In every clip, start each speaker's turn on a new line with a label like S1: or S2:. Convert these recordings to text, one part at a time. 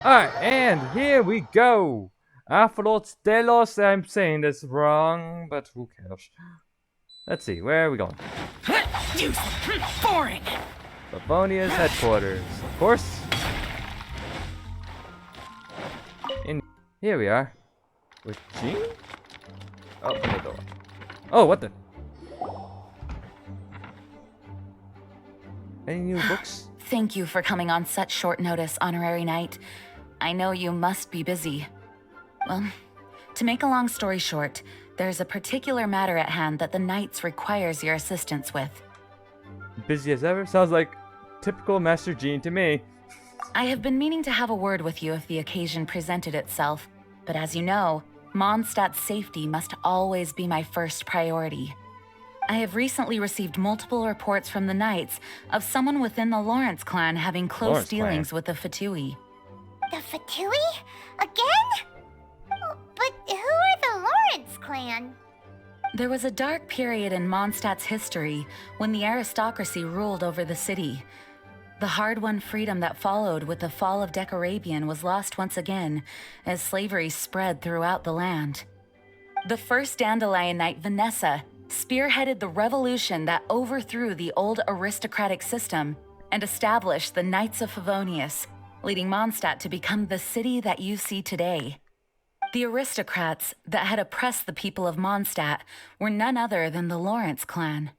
S1: Alright, and here we go. Aphros, Delos. I'm saying this wrong, but who cares? Let's see, where are we going?
S2: Boring.
S1: Favonia's headquarters, of course. And here we are. With Jean? Oh, open the door. Oh, what the? Any new books?
S2: Thank you for coming on such short notice, Honorary Knight. I know you must be busy. Well, to make a long story short, there's a particular matter at hand that the Knights requires your assistance with.
S1: Busy as ever? Sounds like typical Master Jean to me.
S2: I have been meaning to have a word with you if the occasion presented itself, but as you know, Mondstadt's safety must always be my first priority. I have recently received multiple reports from the Knights of someone within the Lawrence clan having close dealings with the Fatui.
S3: The Fatui? Again? But who are the Lawrence clan?
S2: There was a dark period in Mondstadt's history when the aristocracy ruled over the city. The hard-won freedom that followed with the fall of Decorabian was lost once again as slavery spread throughout the land. The first Dandelion Knight, Vanessa, spearheaded the revolution that overthrew the old aristocratic system and established the Knights of Favonius, leading Mondstadt to become the city that you see today. The aristocrats that had oppressed the people of Mondstadt were none other than the Lawrence clan.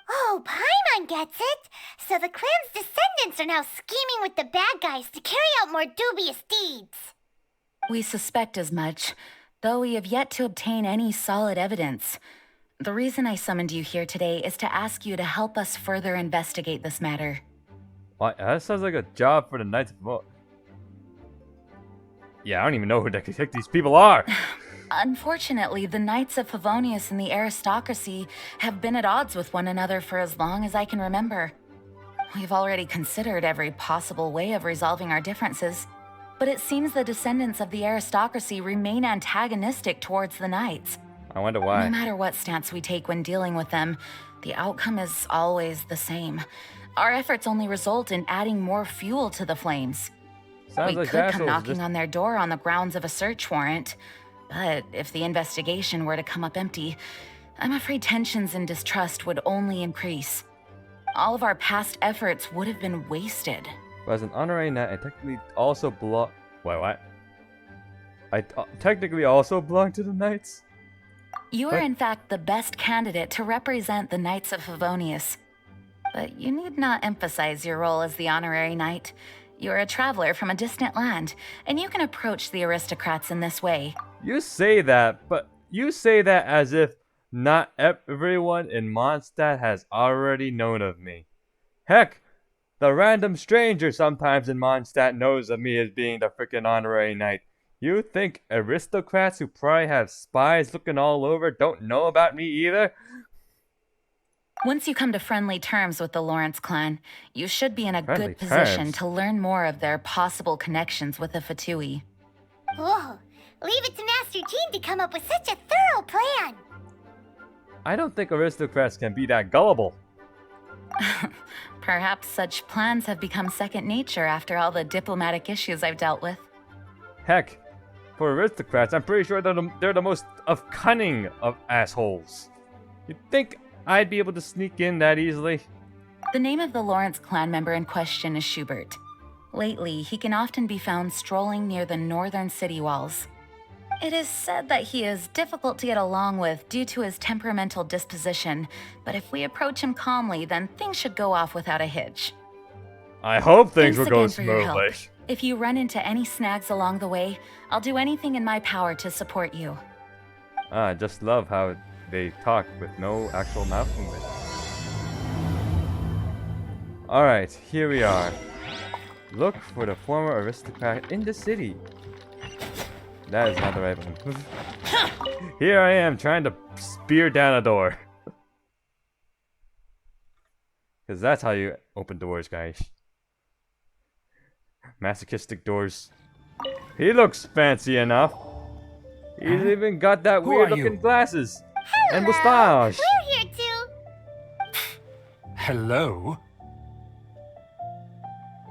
S3: Oh, Paimon gets it! So the clan's descendants are now scheming with the bad guys to carry out more dubious deeds.
S2: We suspect as much, though we have yet to obtain any solid evidence. The reason I summoned you here today is to ask you to help us further investigate this matter.
S1: What? That sounds like a job for the Knights of Yeah, I don't even know who the heck these people are.
S2: Unfortunately, the Knights of Favonius and the aristocracy have been at odds with one another for as long as I can remember. We've already considered every possible way of resolving our differences, but it seems the descendants of the aristocracy remain antagonistic towards the Knights.
S1: I wonder why.
S2: No matter what stance we take when dealing with them, the outcome is always the same. Our efforts only result in adding more fuel to the flames.
S1: Sounds
S2: We
S1: like
S2: could come
S1: assholes
S2: knocking
S1: just...
S2: on their door on the grounds of a search warrant, but if the investigation were to come up empty, I'm afraid tensions and distrust would only increase. All of our past efforts would have been wasted.
S1: But as an honorary knight, I technically also belong... Wait, what? I technically also belong to the Knights?
S2: You
S1: What?
S2: are in fact the best candidate to represent the Knights of Favonius. But you need not emphasize your role as the honorary knight. You're a traveler from a distant land, and you can approach the aristocrats in this way.
S1: You say that, but you say that as if not everyone in Mondstadt has already known of me. Heck, the random stranger sometimes in Mondstadt knows of me as being the frickin' honorary knight. You think aristocrats who probably have spies looking all over don't know about me either?
S2: Once you come to friendly terms with the Lawrence clan, you should be in a
S1: Friendly
S2: good position
S1: terms?
S2: to learn more of their possible connections with the Fatui.
S3: Whoa, leave it to Master Jean to come up with such a thorough plan.
S1: I don't think aristocrats can be that gullible.
S2: Perhaps such plans have become second nature after all the diplomatic issues I've dealt with.
S1: Heck, for aristocrats, I'm pretty sure they're the most of cunning of assholes. You'd think I'd be able to sneak in that easily?
S2: The name of the Lawrence clan member in question is Schubert. Lately, he can often be found strolling near the northern city walls. It is said that he is difficult to get along with due to his temperamental disposition, but if we approach him calmly, then things should go off without a hitch.
S1: I hope things
S2: Thanks
S1: will go
S2: again for your help.
S1: smoothly.
S2: If you run into any snags along the way, I'll do anything in my power to support you.
S1: I just love how they talk with no actual mouth movement. Alright, here we are. Look for the former aristocrat in the city. That is not the right one. Here I am trying to spear down a door. Because that's how you open doors, guys. Masochistic doors. He looks fancy enough. He's even got that
S4: Who
S1: weird
S4: are you?
S1: looking glasses.
S3: Hello,
S1: And mustache.
S3: we're here too.
S4: Hello?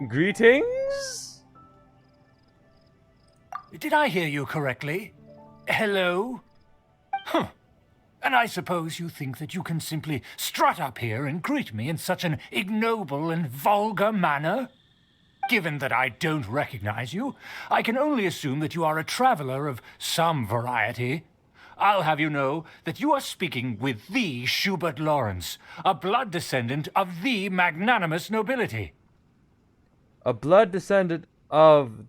S1: Greetings?
S4: Did I hear you correctly? Hello? Huh. And I suppose you think that you can simply strut up here and greet me in such an ignoble and vulgar manner? Given that I don't recognize you, I can only assume that you are a traveler of some variety. I'll have you know that you are speaking with the Schubert Lawrence, a blood descendant of the magnanimous nobility.
S1: A blood descendant of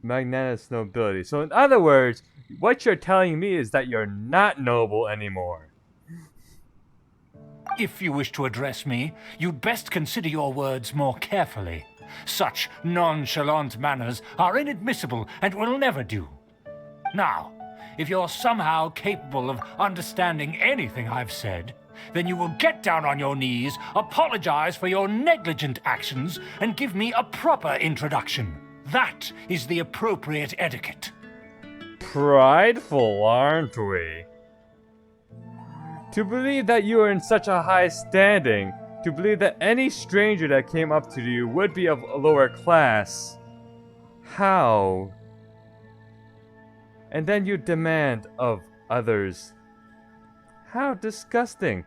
S1: magnanimous nobility. So in other words, what you're telling me is that you're not noble anymore.
S4: If you wish to address me, you'd best consider your words more carefully. Such nonchalant manners are inadmissible and will never do. Now, if you're somehow capable of understanding anything I've said, then you will get down on your knees, apologize for your negligent actions, and give me a proper introduction. That is the appropriate etiquette.
S1: Prideful, aren't we? To believe that you are in such a high standing, to believe that any stranger that came up to you would be of a lower class. How? And then you demand of others. How disgusting.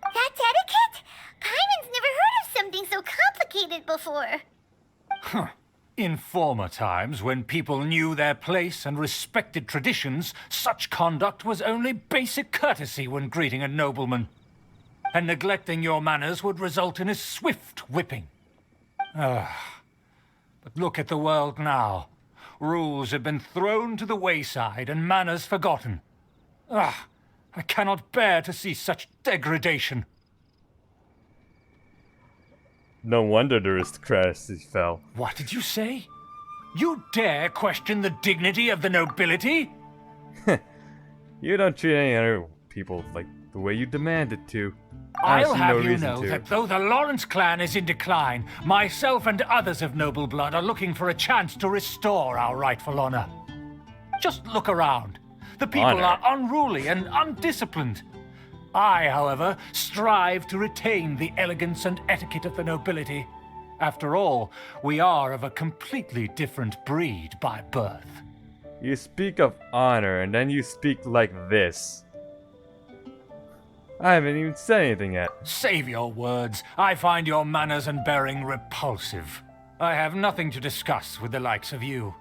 S3: That's etiquette? Paimon's never heard of something so complicated before.
S4: Huh. In former times, when people knew their place and respected traditions, such conduct was only basic courtesy when greeting a nobleman. And neglecting your manners would result in a swift whipping. But look at the world now. Rules have been thrown to the wayside and manners forgotten. I cannot bear to see such degradation.
S1: No wonder the aristocracy fell.
S4: What did you say? You dare question the dignity of the nobility?
S1: You don't treat any other people like the way you demanded to.
S4: I'll
S1: see
S4: have
S1: no
S4: you
S1: reason
S4: know
S1: to.
S4: that though the Lawrence clan is in decline, myself and others of noble blood are looking for a chance to restore our rightful honor. Just look around. The people
S1: Honor?
S4: are unruly and undisciplined. I, however, strive to retain the elegance and etiquette of the nobility. After all, we are of a completely different breed by birth.
S1: You speak of honor and then you speak like this. I haven't even said anything yet.
S4: Save your words. I find your manners and bearing repulsive. I have nothing to discuss with the likes of you.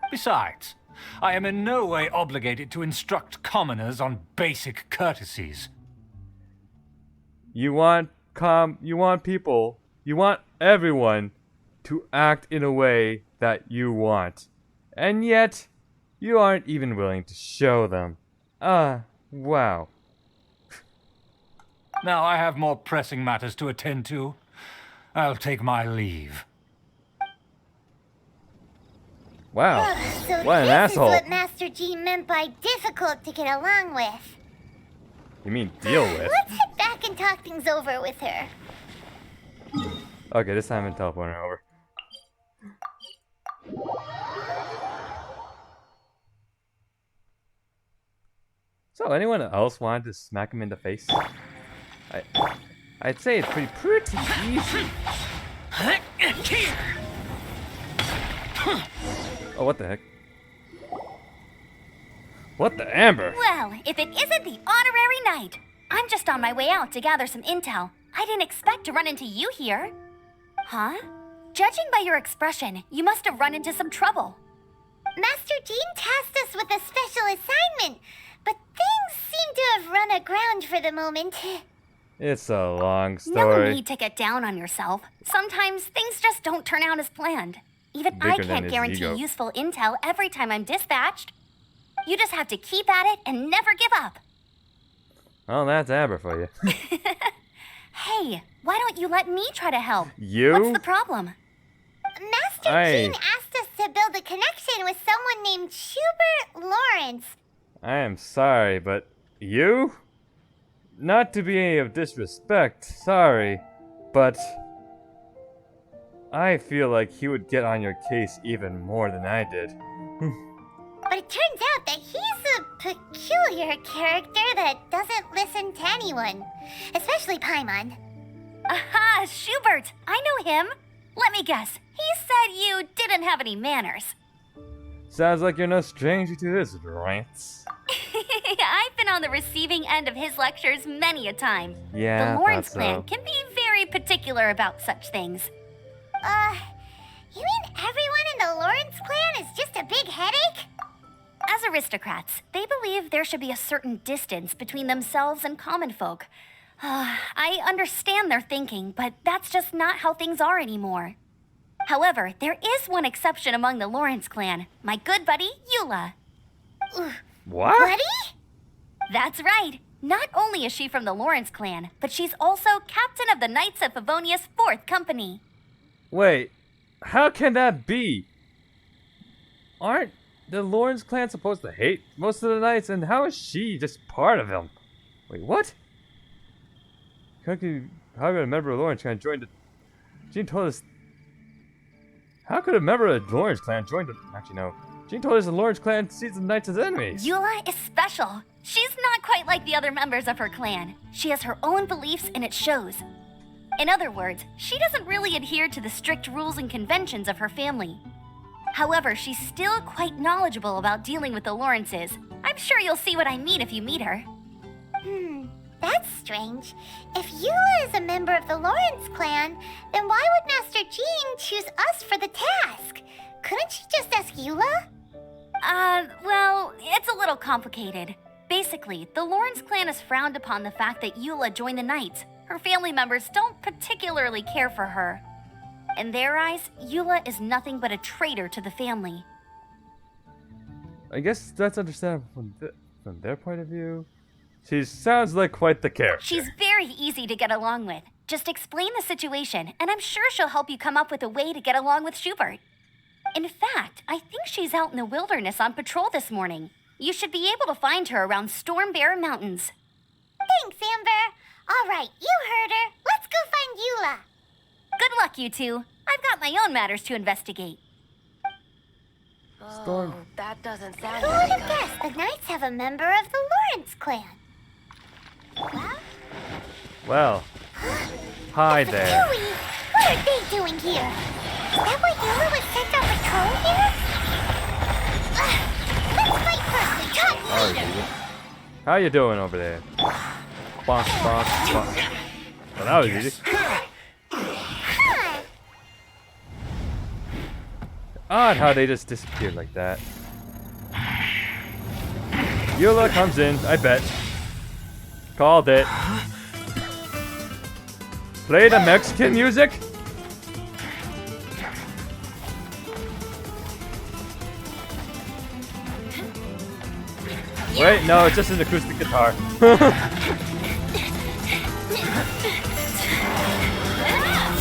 S4: Besides, I am in no way obligated to instruct commoners on basic courtesies.
S1: You want everyone to act in a way that you want. And yet, you aren't even willing to show them. Wow.
S4: Now I have more pressing matters to attend to. I'll take my leave.
S1: Wow.
S3: So
S1: What an
S3: this
S1: asshole.
S3: is what Master G meant by difficult to get along with.
S1: You mean deal with?
S3: Let's head back and talk things over with her.
S1: Okay, this time I'm teleporting over. So, anyone else wanted to smack him in the face? I'd say it's pretty easy. Oh, what the heck? What the amber?
S5: Well, if it isn't the honorary knight. I'm just on my way out to gather some intel. I didn't expect to run into you here. Huh? Judging by your expression, you must have run into some trouble.
S3: Master Jean tasked us with a special assignment, but things seem to have run aground for the moment.
S1: It's a long
S5: No
S1: story.
S5: need to get down on yourself. Sometimes things just don't turn out as planned. Even I
S1: Bigger than
S5: can't
S1: his
S5: guarantee
S1: ego.
S5: useful intel every time I'm dispatched. You just have to keep at it and never give up.
S1: Well, that's amber for you.
S5: Hey, why don't you let me try to help?
S1: You?
S5: What's the problem?
S3: Master
S1: Aye.
S3: Jean asked us to build a connection with someone named Schubert Lawrence.
S1: I am sorry, but you? Not to be of disrespect, sorry, but I feel like he would get on your case even more than I did.
S3: But it turns out that he's a peculiar character that doesn't listen to anyone, especially Paimon.
S5: Aha, Schubert! I know him. Let me guess. He said you didn't have any manners.
S1: Sounds like you're no stranger to this, Rance.
S5: I've been on the receiving end of his lectures many a time.
S1: Yeah,
S5: The Lawrence
S1: thought so.
S5: clan can be very particular about such things.
S3: You mean everyone in the Lawrence clan is just a big headache?
S5: As aristocrats, they believe there should be a certain distance between themselves and common folk. I understand their thinking, but that's just not how things are anymore. However, there is one exception among the Lawrence clan, my good buddy, Eula.
S1: What?
S3: Buddy?
S5: That's right. Not only is she from the Lawrence clan, but she's also captain of the Knights of Favonia's 4th Company.
S1: Wait, how can that be? Aren't the Lawrence clan supposed to hate most of the knights, and how is she just part of them? Wait, what? How could a member of the Lawrence clan join the... Jean told us... How could a member of the Lawrence clan join the... Actually, no. Jean told us the Lawrence clan sees the knights as enemies.
S5: Eula is special. She's not quite like the other members of her clan. She has her own beliefs and it shows. In other words, she doesn't really adhere to the strict rules and conventions of her family. However, she's still quite knowledgeable about dealing with the Lawrences. I'm sure you'll see what I mean if you meet her.
S3: That's strange. If Eula is a member of the Lawrence clan, then why would Master Jean choose us for the task? Couldn't she just ask Eula?
S5: Well, it's a little complicated. Basically, the Lawrence clan has frowned upon the fact that Eula joined the Knights. Her family members don't particularly care for her. In their eyes, Eula is nothing but a traitor to the family.
S1: I guess that's understandable from their point of view. She sounds like quite the character.
S5: She's very easy to get along with. Just explain the situation, and I'm sure she'll help you come up with a way to get along with Schubert. In fact, I think she's out in the wilderness on patrol this morning. You should be able to find her around Storm Bear Mountains.
S3: Thanks, Amber. All right, you heard her. Let's go find Eula.
S5: Good luck, you two. I've got my own matters to investigate.
S1: Storm.
S2: Oh, that doesn't sound
S3: Who
S2: very
S3: would have
S2: good.
S3: guessed the Knights have a member of the Lawrence clan?
S1: Well, hi
S3: The
S1: there.
S3: Fatui! What are they doing here? Is that why Eula was sent on patrol here? Let's fight first and talk later!
S1: How you doing over there? Bonk, bonk, bonk. Well, that was easy.
S3: Huh.
S1: Odd how they just disappeared like that. Eula comes in, I bet. Called it. Play the Mexican music? Wait, no, it's just an acoustic guitar.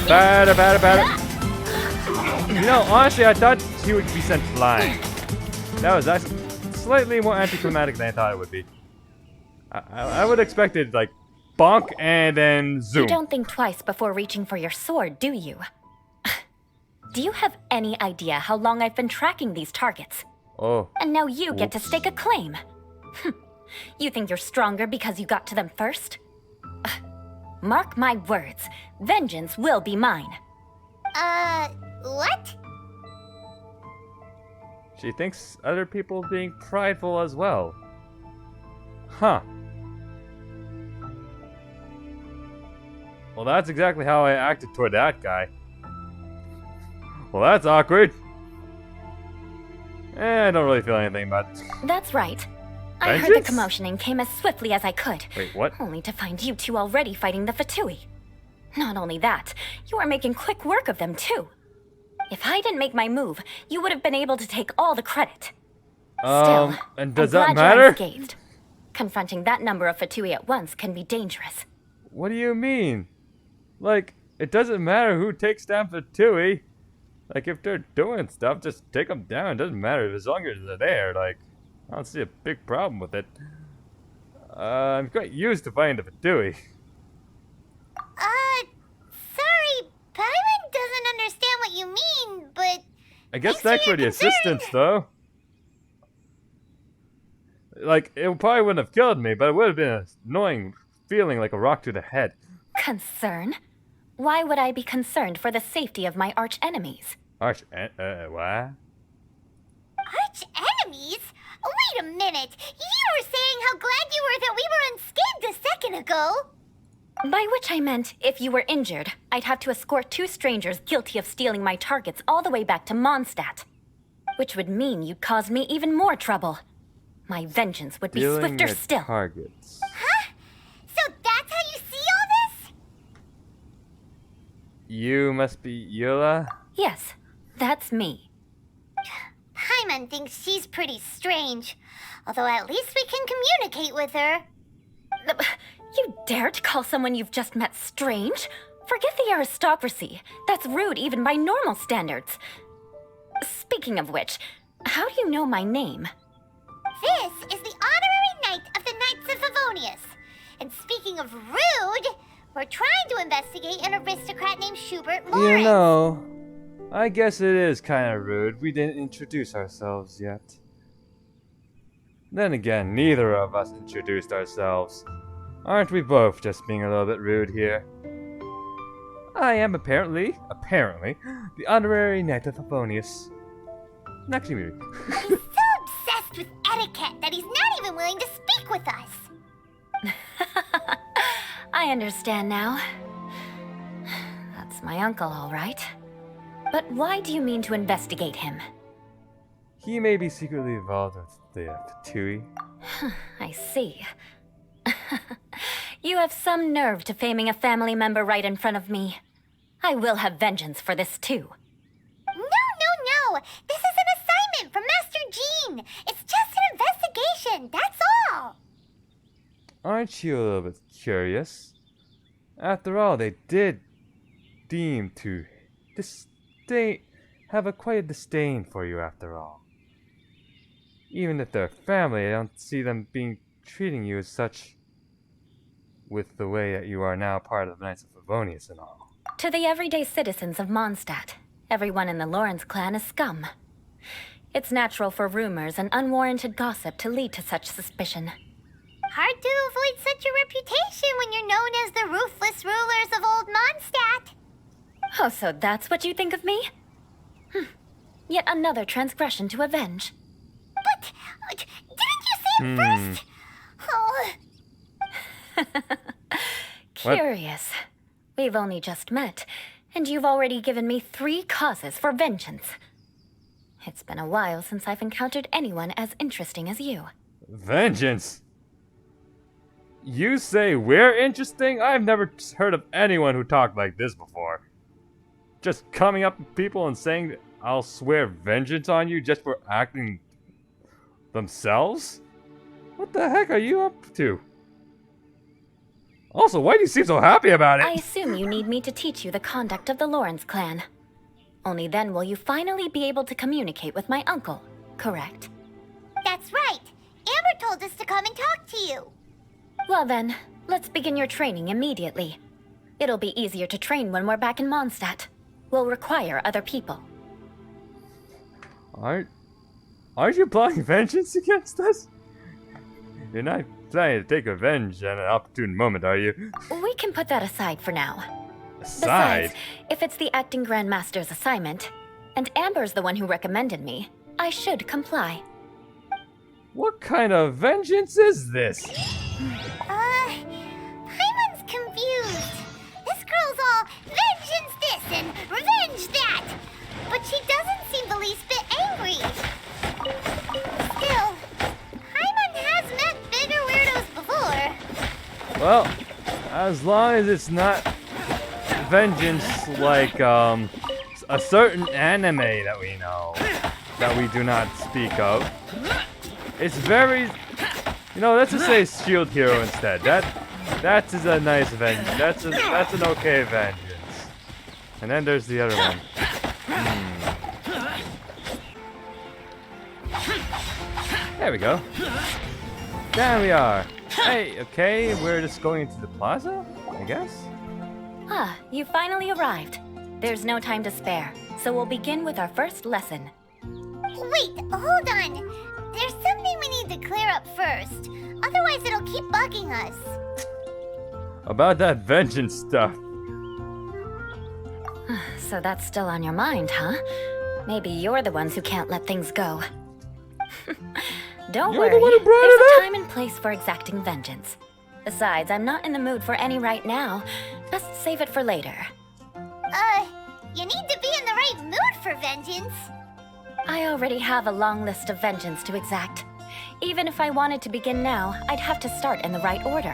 S1: Bada, bada, bada. You know, honestly, I thought he would be sent flying. That was actually slightly more anticlimactic than I thought it would be. I would expect it like bonk and then zoom.
S6: You don't think twice before reaching for your sword, do you? Do you have any idea how long I've been tracking these targets?
S1: Oh,
S6: And now you get to stake a claim. You think you're stronger because you got to them first? Mark my words, vengeance will be mine.
S3: What?
S1: she thinks other people being prideful as well. Huh. Well, that's exactly how I acted toward that guy. Well, that's awkward. I don't really feel anything about it.
S6: That's right. I heard the
S1: Vengeance?
S6: commotion and came as swiftly as I could.
S1: Wait, what?
S6: Only to find you two already fighting the Fatui. Not only that, you are making quick work of them too. If I didn't make my move, you would have been able to take all the credit. Still,
S1: And does
S6: I'm
S1: that
S6: glad you're
S1: matter?
S6: unscathed. Confronting that number of Fatui at once can be dangerous.
S1: What do you mean? Like, it doesn't matter who takes down Fatui. Like, if they're doing stuff, just take them down. It doesn't matter as long as they're there. Like, I don't see a big problem with it. I'm quite used to fighting the Fatui.
S3: Sorry, Paimon doesn't understand what you mean, but
S1: I guess
S3: Thanks
S1: thanks
S3: for
S1: for the
S3: your concern.
S1: assistance, though. Like, it probably wouldn't have killed me, but it would have been an annoying feeling like a rock to the head.
S6: Concern? Why would I be concerned for the safety of my arch enemies?
S1: Arch, what?
S3: I Such enemies? Wait a minute. You were saying how glad you were that we were unscathed a second ago.
S6: By which I meant, if you were injured, I'd have to escort 2 strangers guilty of stealing my targets all the way back to Mondstadt. Which would mean you'd cause me even more trouble. My vengeance would be
S1: Stealing
S6: swifter
S1: the
S6: still.
S1: targets.
S3: Huh? So that's how you see all this?
S1: You must be Eula?
S6: Yes, that's me.
S3: Paimon thinks she's pretty strange. Although at least we can communicate with her.
S6: You dare to call someone you've just met strange? Forget the aristocracy. That's rude even by normal standards. Speaking of which, how do you know my name?
S3: This is the honorary knight of the Knights of Favonius. And speaking of rude, we're trying to investigate an aristocrat named Schubert Lawrence.
S1: You know, I guess it is kind of rude. We didn't introduce ourselves yet. Then again, neither of us introduced ourselves. Aren't we both just being a little bit rude here? I am apparently, the honorary knight of Favonius. Actually, maybe.
S3: He's so obsessed with etiquette that he's not even willing to speak with us.
S6: I understand now. That's my uncle, all right. But why do you mean to investigate him?
S1: He may be secretly involved with the Fatui.
S6: I see. You have some nerve to faming a family member right in front of me. I will have vengeance for this too.
S3: No. This is an assignment from Master Jean. It's just an investigation, that's all.
S1: Aren't you a little bit curious? After all, they did deem to have quite a disdain for you after all. Even if they're family, I don't see them treating you as such with the way that you are now part of the Knights of Favonius and all.
S6: To the everyday citizens of Mondstadt, everyone in the Lawrence clan is scum. It's natural for rumors and unwarranted gossip to lead to such suspicion.
S3: Hard to avoid such a reputation when you're known as the ruthless rulers of Old Mondstadt.
S6: Oh, so that's what you think of me? Yet another transgression to avenge.
S3: But didn't you say it first? Oh.
S6: Curious. We've only just met, and you've already given me 3 causes for vengeance. It's been a while since I've encountered anyone as interesting as you.
S1: Vengeance? You say we're interesting? I've never heard of anyone who talked like this before. Just coming up to people and saying I'll swear vengeance on you just for acting themselves? What the heck are you up to? Also, why do you seem so happy about it?
S6: I assume you need me to teach you the conduct of the Lawrence clan. Only then will you finally be able to communicate with my uncle, correct?
S3: That's right. Amber told us to come and talk to you.
S6: Well then, let's begin your training immediately. It'll be easier to train when we're back in Mondstadt. We'll require other people.
S1: Aren't you plotting vengeance against us? You're not planning to take revenge at an opportune moment, are you?
S6: We can put that aside for now.
S1: Aside?
S6: Besides, if it's the acting Grandmaster's assignment, and Amber's the one who recommended me, I should comply.
S1: What kind of vengeance is this?
S3: Paimon's confused. This girl's all vengeance this and revenge that. But she doesn't seem the least bit angry. Still, Paimon has met bigger weirdos before.
S1: Well, as long as it's not vengeance like a certain anime that we know, that we do not speak of. It's very, let's just say Shield Hero instead. That is a nice vengeance. That's an okay vengeance. And then there's the other one. There we go. There we are. Hey, okay, we're just going into the plaza, I guess?
S6: Ah, you finally arrived. There's no time to spare, so we'll begin with our first lesson.
S3: Wait, hold on. There's something we need to clear up first. Otherwise it'll keep bugging us.
S1: About that vengeance stuff.
S6: So that's still on your mind, huh? Maybe you're the ones who can't let things go. Don't
S1: You're the
S6: worry,
S1: one who brought
S6: there's
S1: it
S6: a
S1: up.
S6: time and place for exacting vengeance. Besides, I'm not in the mood for any right now. Best save it for later.
S3: You need to be in the right mood for vengeance.
S6: I already have a long list of vengeance to exact. Even if I wanted to begin now, I'd have to start in the right order.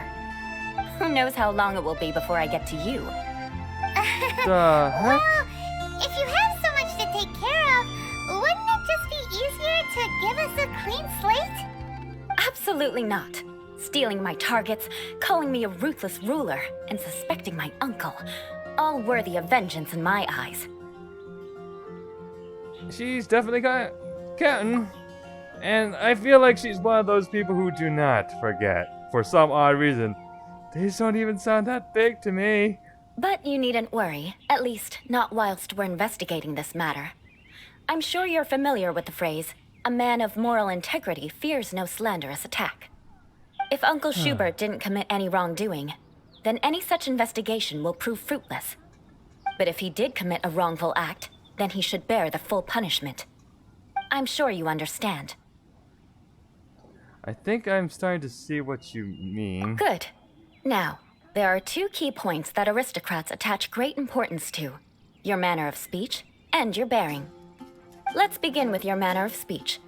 S6: Who knows how long it will be before I get to you?
S1: The heck?
S3: Well, if you have so much to take care of, wouldn't it just be easier to give us a clean slate?
S6: Absolutely not. Stealing my targets, calling me a ruthless ruler, and suspecting my uncle. All worthy of vengeance in my eyes.
S1: She's definitely got counting. And I feel like she's one of those people who do not forget. For some odd reason. These don't even sound that big to me.
S6: But you needn't worry, at least not whilst we're investigating this matter. I'm sure you're familiar with the phrase, a man of moral integrity fears no slanderous attack. If Uncle Schubert didn't commit any wrongdoing, then any such investigation will prove fruitless. But if he did commit a wrongful act, then he should bear the full punishment. I'm sure you understand.
S1: I think I'm starting to see what you mean.
S6: Good. Now, there are two key points that aristocrats attach great importance to: your manner of speech and your bearing. Let's begin with your manner of speech.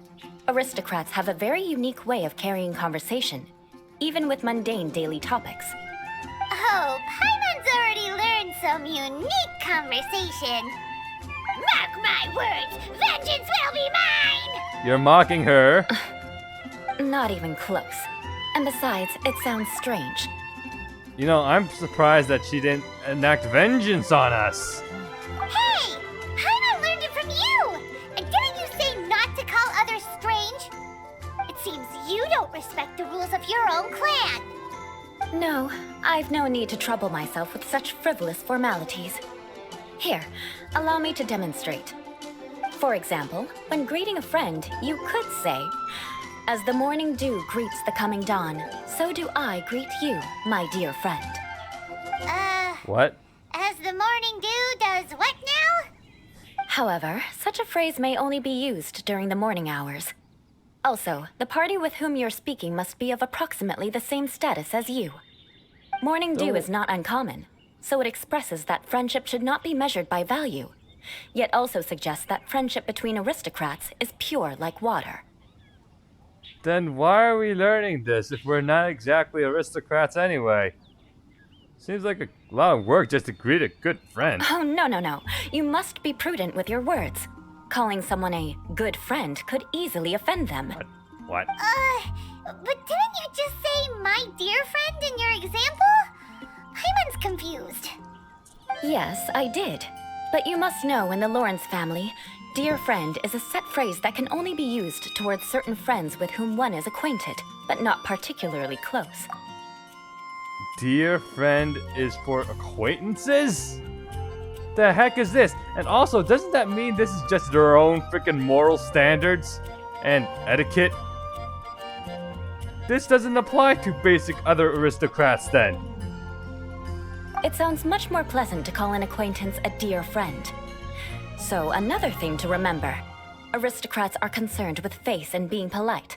S6: Aristocrats have a very unique way of carrying conversation, even with mundane daily topics.
S3: Oh, Paimon's already learned some unique conversation. Mark my words, vengeance will be mine!
S1: You're mocking her.
S6: Not even close. And besides, it sounds strange.
S1: You know, I'm surprised that she didn't enact vengeance on us.
S3: Hey! Paimon learned it from you! And didn't you say not to call others strange? It seems you don't respect the rules of your own clan.
S6: No, I've no need to trouble myself with such frivolous formalities. Here, allow me to demonstrate. For example, when greeting a friend, you could say, "As the morning dew greets the coming dawn, so do I greet you, my dear friend."
S1: What?
S3: As the morning dew does what now?
S6: However, such a phrase may only be used during the morning hours. Also, the party with whom you're speaking must be of approximately the same status as you. Morning dew is not uncommon, so it expresses that friendship should not be measured by value, yet also suggests that friendship between aristocrats is pure like water.
S1: Then why are we learning this if we're not exactly aristocrats anyway? Seems like a lot of work just to greet a good friend.
S6: Oh, no. You must be prudent with your words. Calling someone a good friend could easily offend them.
S1: What?
S3: But didn't you just say my dear friend in your example? Paimon's confused.
S6: Yes, I did. But you must know in the Lawrence family, dear friend is a set phrase that can only be used towards certain friends with whom one is acquainted, but not particularly close.
S1: Dear friend is for acquaintances? The heck is this? And also, doesn't that mean this is just their own freaking moral standards and etiquette? This doesn't apply to basic other aristocrats then.
S6: It sounds much more pleasant to call an acquaintance a dear friend. So, another thing to remember. Aristocrats are concerned with face and being polite.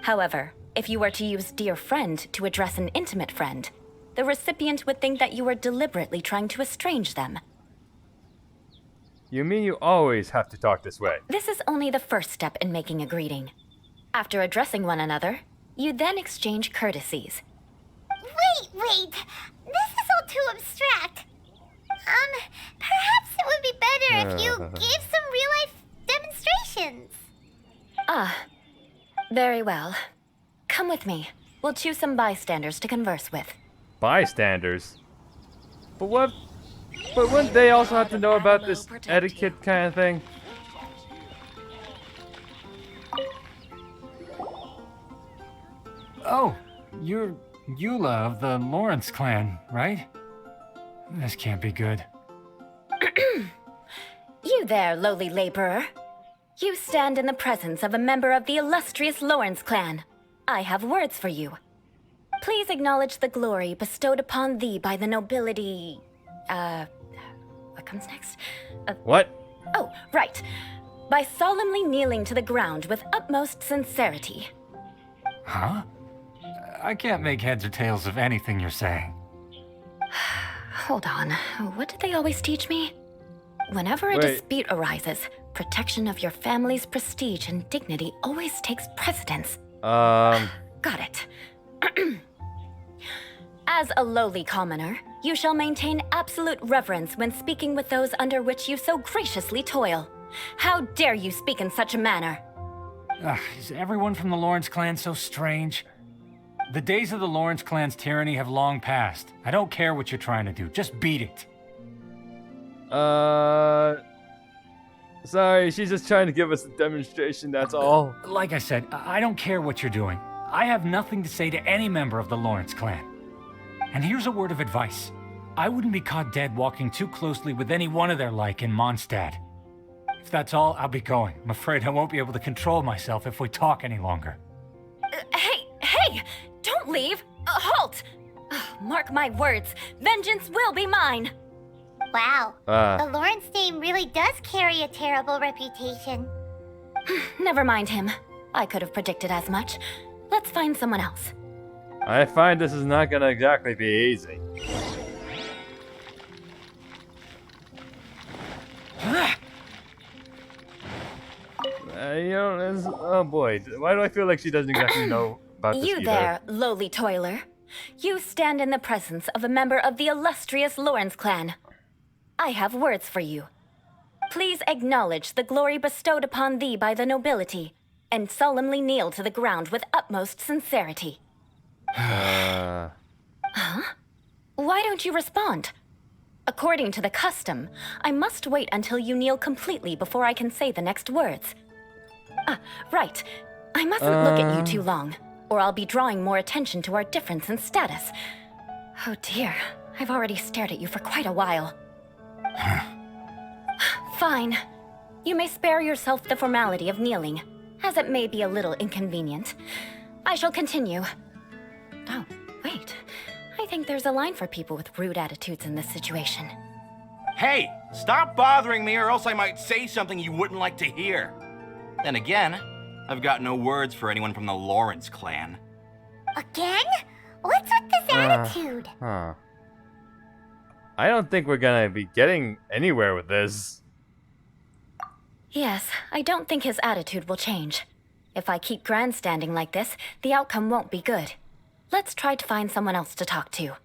S6: However, if you were to use dear friend to address an intimate friend, the recipient would think that you were deliberately trying to estrange them.
S1: You mean you always have to talk this way?
S6: This is only the first step in making a greeting. After addressing one another, you then exchange courtesies.
S3: Wait. This is all too abstract. Perhaps it would be better if you gave some real-life demonstrations.
S6: Ah, very well. Come with me. We'll choose some bystanders to converse with.
S1: Bystanders? But what? But wouldn't they also have to know about this etiquette kind of thing?
S4: Oh, you're Eula of the Lawrence clan, right? This can't be good.
S6: You there, lowly laborer. You stand in the presence of a member of the illustrious Lawrence clan. I have words for you. Please acknowledge the glory bestowed upon thee by the nobility... what comes next?
S1: What?
S6: Oh, right. by solemnly kneeling to the ground with utmost sincerity.
S4: Huh? I can't make heads or tails of anything you're saying.
S6: Hold on, what did they always teach me? Whenever a
S1: Wait.
S6: dispute arises, protection of your family's prestige and dignity always takes precedence. Got it. As a lowly commoner, you shall maintain absolute reverence when speaking with those under which you so graciously toil. How dare you speak in such a manner?
S4: Is everyone from the Lawrence clan so strange? The days of the Lawrence clan's tyranny have long passed. I don't care what you're trying to do, just beat it.
S1: Sorry, she's just trying to give us a demonstration, that's all.
S4: Like I said, I don't care what you're doing. I have nothing to say to any member of the Lawrence clan. And here's a word of advice. I wouldn't be caught dead walking too closely with any one of their like in Mondstadt. If that's all, I'll be going. I'm afraid I won't be able to control myself if we talk any longer.
S6: Hey! Don't leave! Halt! Mark my words, vengeance will be mine!
S3: Wow. The Lawrence name really does carry a terrible reputation.
S6: Never mind him. I could have predicted as much. Let's find someone else.
S1: I find this is not gonna exactly be easy. Oh boy, why do I feel like she doesn't exactly know about this
S6: You
S1: either?
S6: there, lowly toiler. You stand in the presence of a member of the illustrious Lawrence clan. I have words for you. Please acknowledge the glory bestowed upon thee by the nobility, and solemnly kneel to the ground with utmost sincerity. Huh? Why don't you respond? According to the custom, I must wait until you kneel completely before I can say the next words. Right. I mustn't look at you too long, or I'll be drawing more attention to our difference in status. Oh dear, I've already stared at you for quite a while. Fine. You may spare yourself the formality of kneeling, as it may be a little inconvenient. I shall continue. Oh, wait. I think there's a line for people with rude attitudes in this situation.
S7: Hey, stop bothering me or else I might say something you wouldn't like to hear. Then again, I've got no words for anyone from the Lawrence clan.
S3: Again? What's with this attitude?
S1: I don't think we're gonna be getting anywhere with this.
S6: Yes, I don't think his attitude will change. If I keep grandstanding like this, the outcome won't be good. Let's try to find someone else to talk to.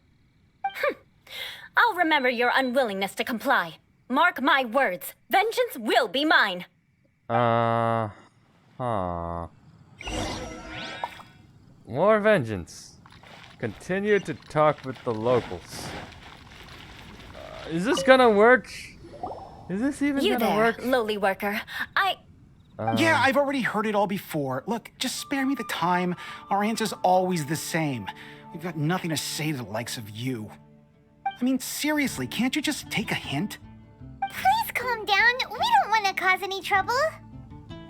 S6: I'll remember your unwillingness to comply. Mark my words, vengeance will be mine.
S1: More vengeance. Continue to talk with the locals. Is this gonna work? Is this even
S6: You
S1: gonna
S6: there,
S1: work?
S6: lowly worker.
S8: Yeah, I've already heard it all before. Look, just spare me the time. Our answer's always the same. We've got nothing to say to the likes of you. I mean, seriously, can't you just take a hint?
S3: Please calm down. We don't want to cause any trouble.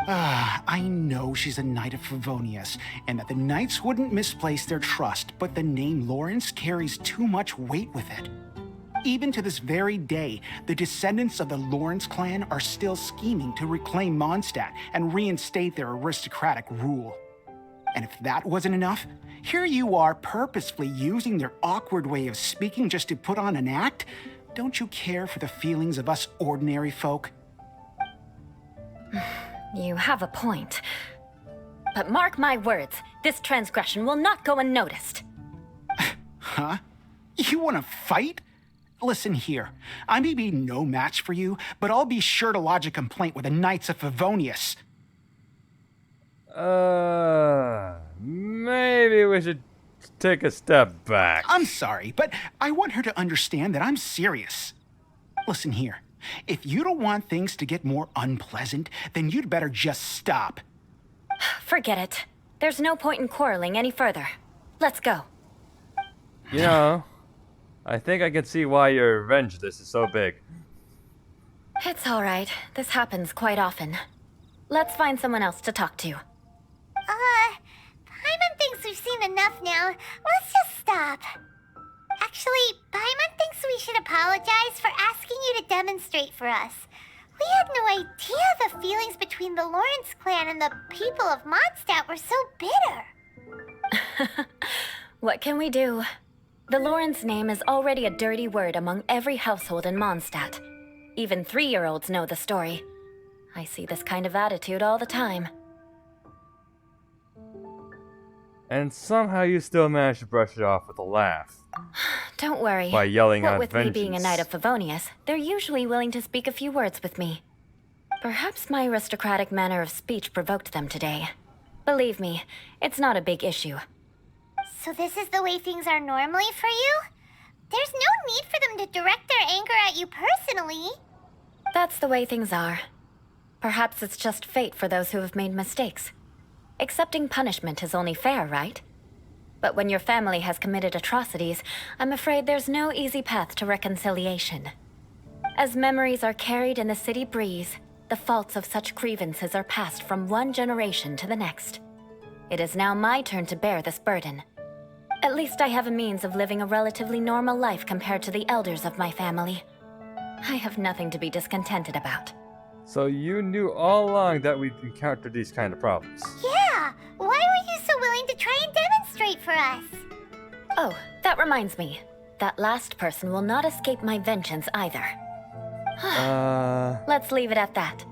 S8: I know she's a knight of Favonius, and that the knights wouldn't misplace their trust, but the name Lawrence carries too much weight with it. Even to this very day, the descendants of the Lawrence clan are still scheming to reclaim Mondstadt and reinstate their aristocratic rule. And if that wasn't enough, here you are purposefully using their awkward way of speaking just to put on an act? Don't you care for the feelings of us ordinary folk?
S6: You have a point. But mark my words, this transgression will not go unnoticed.
S8: Huh? You want to fight? Listen here, I may be no match for you, but I'll be sure to lodge a complaint with the Knights of Favonius.
S1: Maybe we should take a step back.
S8: I'm sorry, but I want her to understand that I'm serious. Listen here, if you don't want things to get more unpleasant, then you'd better just stop.
S6: Forget it. There's no point in quarreling any further. Let's go.
S1: You know, I think I can see why your revenge this is so big.
S6: It's all right. This happens quite often. Let's find someone else to talk to.
S3: Paimon thinks we've seen enough now. Let's just stop. Actually, Paimon thinks we should apologize for asking you to demonstrate for us. We had no idea the feelings between the Lawrence clan and the people of Mondstadt were so bitter.
S6: What can we do? The Lawrence name is already a dirty word among every household in Mondstadt. Even 3-year-olds know the story. I see this kind of attitude all the time.
S1: And somehow you still manage to brush it off with a laugh.
S6: Don't worry.
S1: By yelling
S6: what
S1: out
S6: with
S1: vengeance.
S6: me being a knight of Favonius, they're usually willing to speak a few words with me. Perhaps my aristocratic manner of speech provoked them today. Believe me, it's not a big issue.
S3: So this is the way things are normally for you? There's no need for them to direct their anger at you personally.
S6: That's the way things are. Perhaps it's just fate for those who have made mistakes. Accepting punishment is only fair, right? But when your family has committed atrocities, I'm afraid there's no easy path to reconciliation. As memories are carried in the city breeze, the faults of such grievances are passed from one generation to the next. It is now my turn to bear this burden. At least I have a means of living a relatively normal life compared to the elders of my family. I have nothing to be discontented about.
S1: So you knew all along that we'd encounter these kind of problems.
S3: Yeah, why were you so willing to try and demonstrate for us?
S6: Oh, that reminds me. That last person will not escape my vengeance either. Let's leave it at that.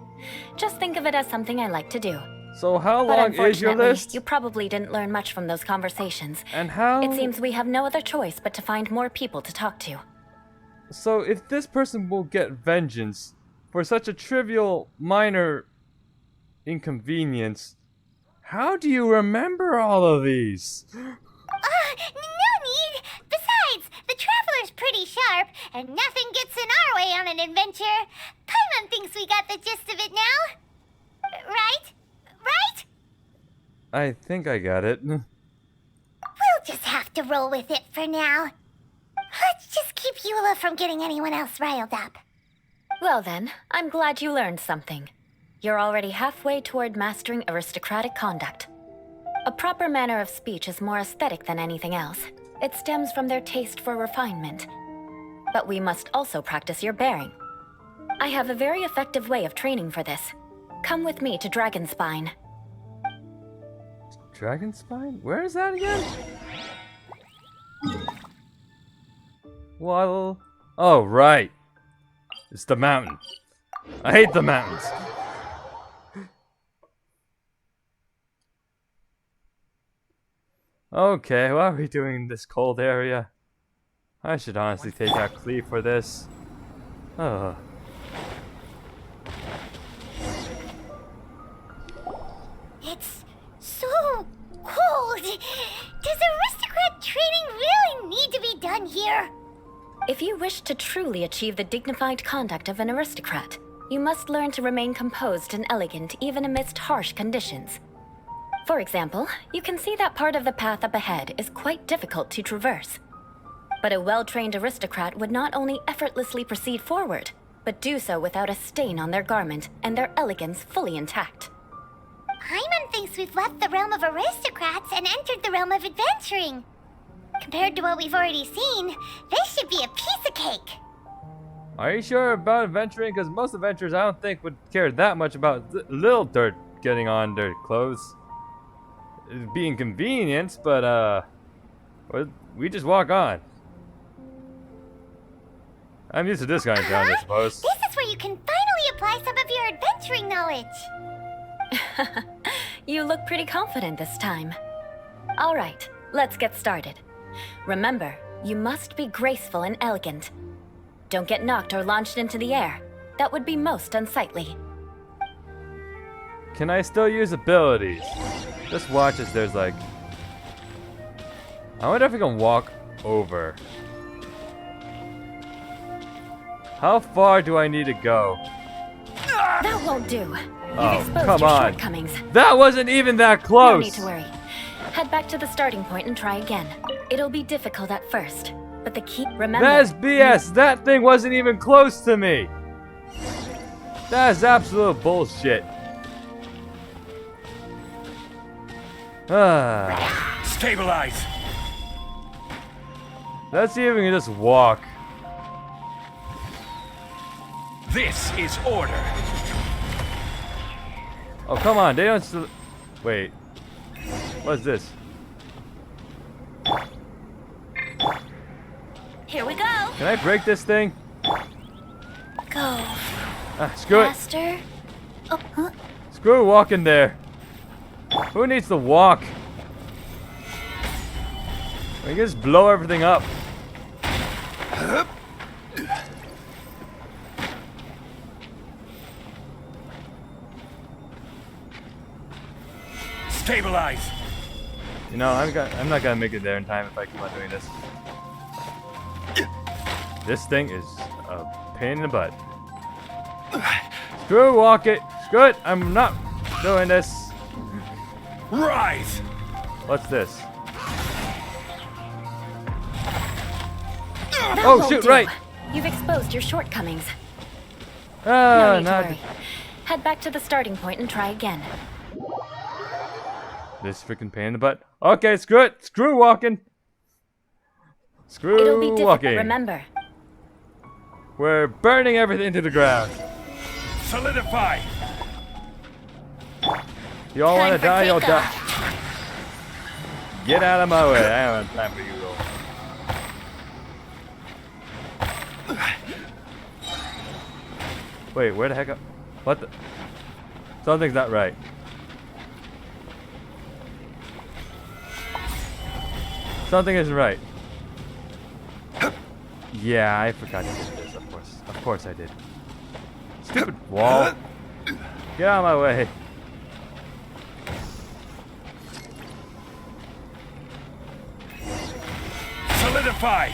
S6: Just think of it as something I like to do.
S1: So how
S6: But
S1: long is your
S6: unfortunately,
S1: list?
S6: you probably didn't learn much from those conversations.
S1: And how...
S6: It seems we have no other choice but to find more people to talk to.
S1: So if this person will get vengeance for such a trivial, minor inconvenience, how do you remember all of these?
S3: No need. Besides, the Traveler's pretty sharp, and nothing gets in our way on an adventure. Paimon thinks we got the gist of it now. Right? Right?
S1: I think I got it.
S3: We'll just have to roll with it for now. Let's just keep Eula from getting anyone else riled up.
S6: Well then, I'm glad you learned something. You're already halfway toward mastering aristocratic conduct. A proper manner of speech is more aesthetic than anything else. It stems from their taste for refinement. But we must also practice your bearing. I have a very effective way of training for this. Come with me to Dragonspine.
S1: Dragonspine? Where is that again? Well... Oh, right. It's the mountain. I hate the mountains. Okay, what are we doing in this cold area? I should honestly take out Cleve for this. Oh.
S3: It's so cold. Does aristocrat training really need to be done here?
S6: If you wish to truly achieve the dignified conduct of an aristocrat, you must learn to remain composed and elegant even amidst harsh conditions. For example, you can see that part of the path up ahead is quite difficult to traverse. But a well-trained aristocrat would not only effortlessly proceed forward, but do so without a stain on their garment and their elegance fully intact.
S3: Paimon thinks we've left the realm of aristocrats and entered the realm of adventuring. Compared to what we've already seen, this should be a piece of cake.
S1: Are you sure about adventuring? Because most adventurers I don't think would care that much about little dirt getting on their clothes. It'd be inconvenience, but we just walk on. I'm used to this kind of town, I suppose.
S3: This is where you can finally apply some of your adventuring knowledge.
S6: You look pretty confident this time. All right, let's get started. Remember, you must be graceful and elegant. Don't get knocked or launched into the air. That would be most unsightly.
S1: Can I still use abilities? Just watch as there's like... I wonder if we can walk over. How far do I need to go?
S6: That won't do.
S1: Oh,
S6: You've exposed
S1: come
S6: your
S1: on.
S6: shortcomings.
S1: That wasn't even that
S6: No
S1: close!
S6: need to worry. Head back to the starting point and try again. It'll be difficult at first, but the key... Remember...
S1: That's BS! That thing wasn't even close to me! That is absolute bullshit.
S4: Stabilize!
S1: Let's see if we can just walk.
S4: This is order.
S1: Oh, come on. They don't still... Wait. What's this?
S5: Here we go.
S1: Can I break this thing?
S5: Go
S1: Ah, screw it.
S5: faster. Oh, huh?
S1: Screw walking there. Who needs to walk? We can just blow everything up.
S4: Stabilize.
S1: You know, I'm not gonna make it there in time if I keep on doing this. This thing is a pain in the butt. Screw walk it. Screw it. I'm not doing this.
S4: Rise.
S1: What's this?
S6: That
S1: Oh,
S6: won't
S1: shoot,
S6: do.
S1: right.
S6: You've exposed your shortcomings. No
S1: Ah,
S6: need to
S1: not
S6: worry. Head back to the starting point and try again.
S1: this freaking pain in the butt. Okay, screw it. Screw walking. Screw
S6: It'll be difficult,
S1: walking.
S6: remember.
S1: We're burning everything to the ground.
S4: Solidify.
S1: You all want to
S5: for
S1: die? You'll die.
S5: takeoff.
S1: Get out of my way. I don't have time for you, though. Wait, where the heck? What the? Something's not right. Something isn't right. Yeah, I forgot to do this. Of course. Of course I did. Stupid wall. Get out of my way.
S4: Solidify.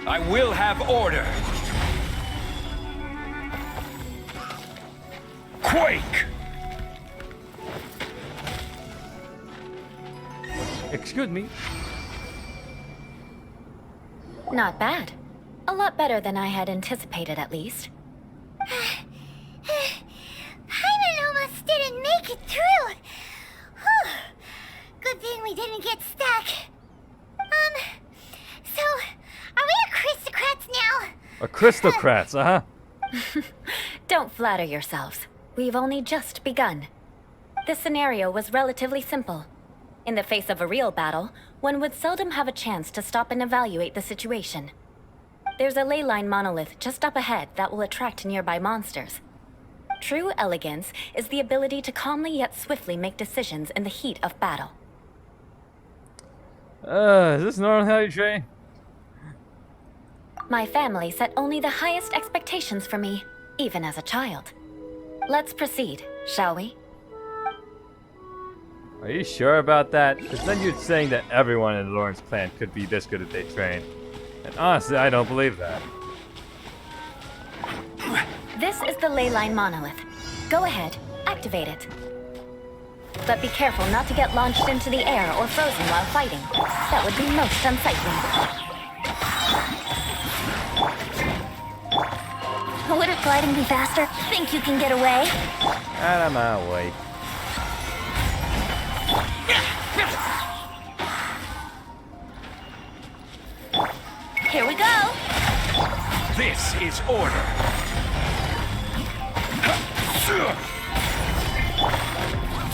S4: I will have order. Quake.
S1: Excuse me.
S6: Not bad. A lot better than I had anticipated, at least.
S3: Paimon almost didn't make it through. Whew. Good thing we didn't get stuck. So, are we aristocrats now?
S1: Aristocrats, uh-huh.
S6: Don't flatter yourselves. We've only just begun. This scenario was relatively simple. In the face of a real battle, one would seldom have a chance to stop and evaluate the situation. There's a ley line monolith just up ahead that will attract nearby monsters. True elegance is the ability to calmly yet swiftly make decisions in the heat of battle.
S1: Is this normal how you train?
S6: My family set only the highest expectations for me, even as a child. Let's proceed, shall we?
S1: Are you sure about that? Because then you're saying that everyone in the Lawrence clan could be this good if they trained. And honestly, I don't believe that.
S6: This is the ley line monolith. Go ahead, activate it. But be careful not to get launched into the air or frozen while fighting. That would be most unsightly.
S5: Wouldn't gliding be faster? Think you can get away?
S1: Out of my way.
S5: Here we go.
S4: This is order.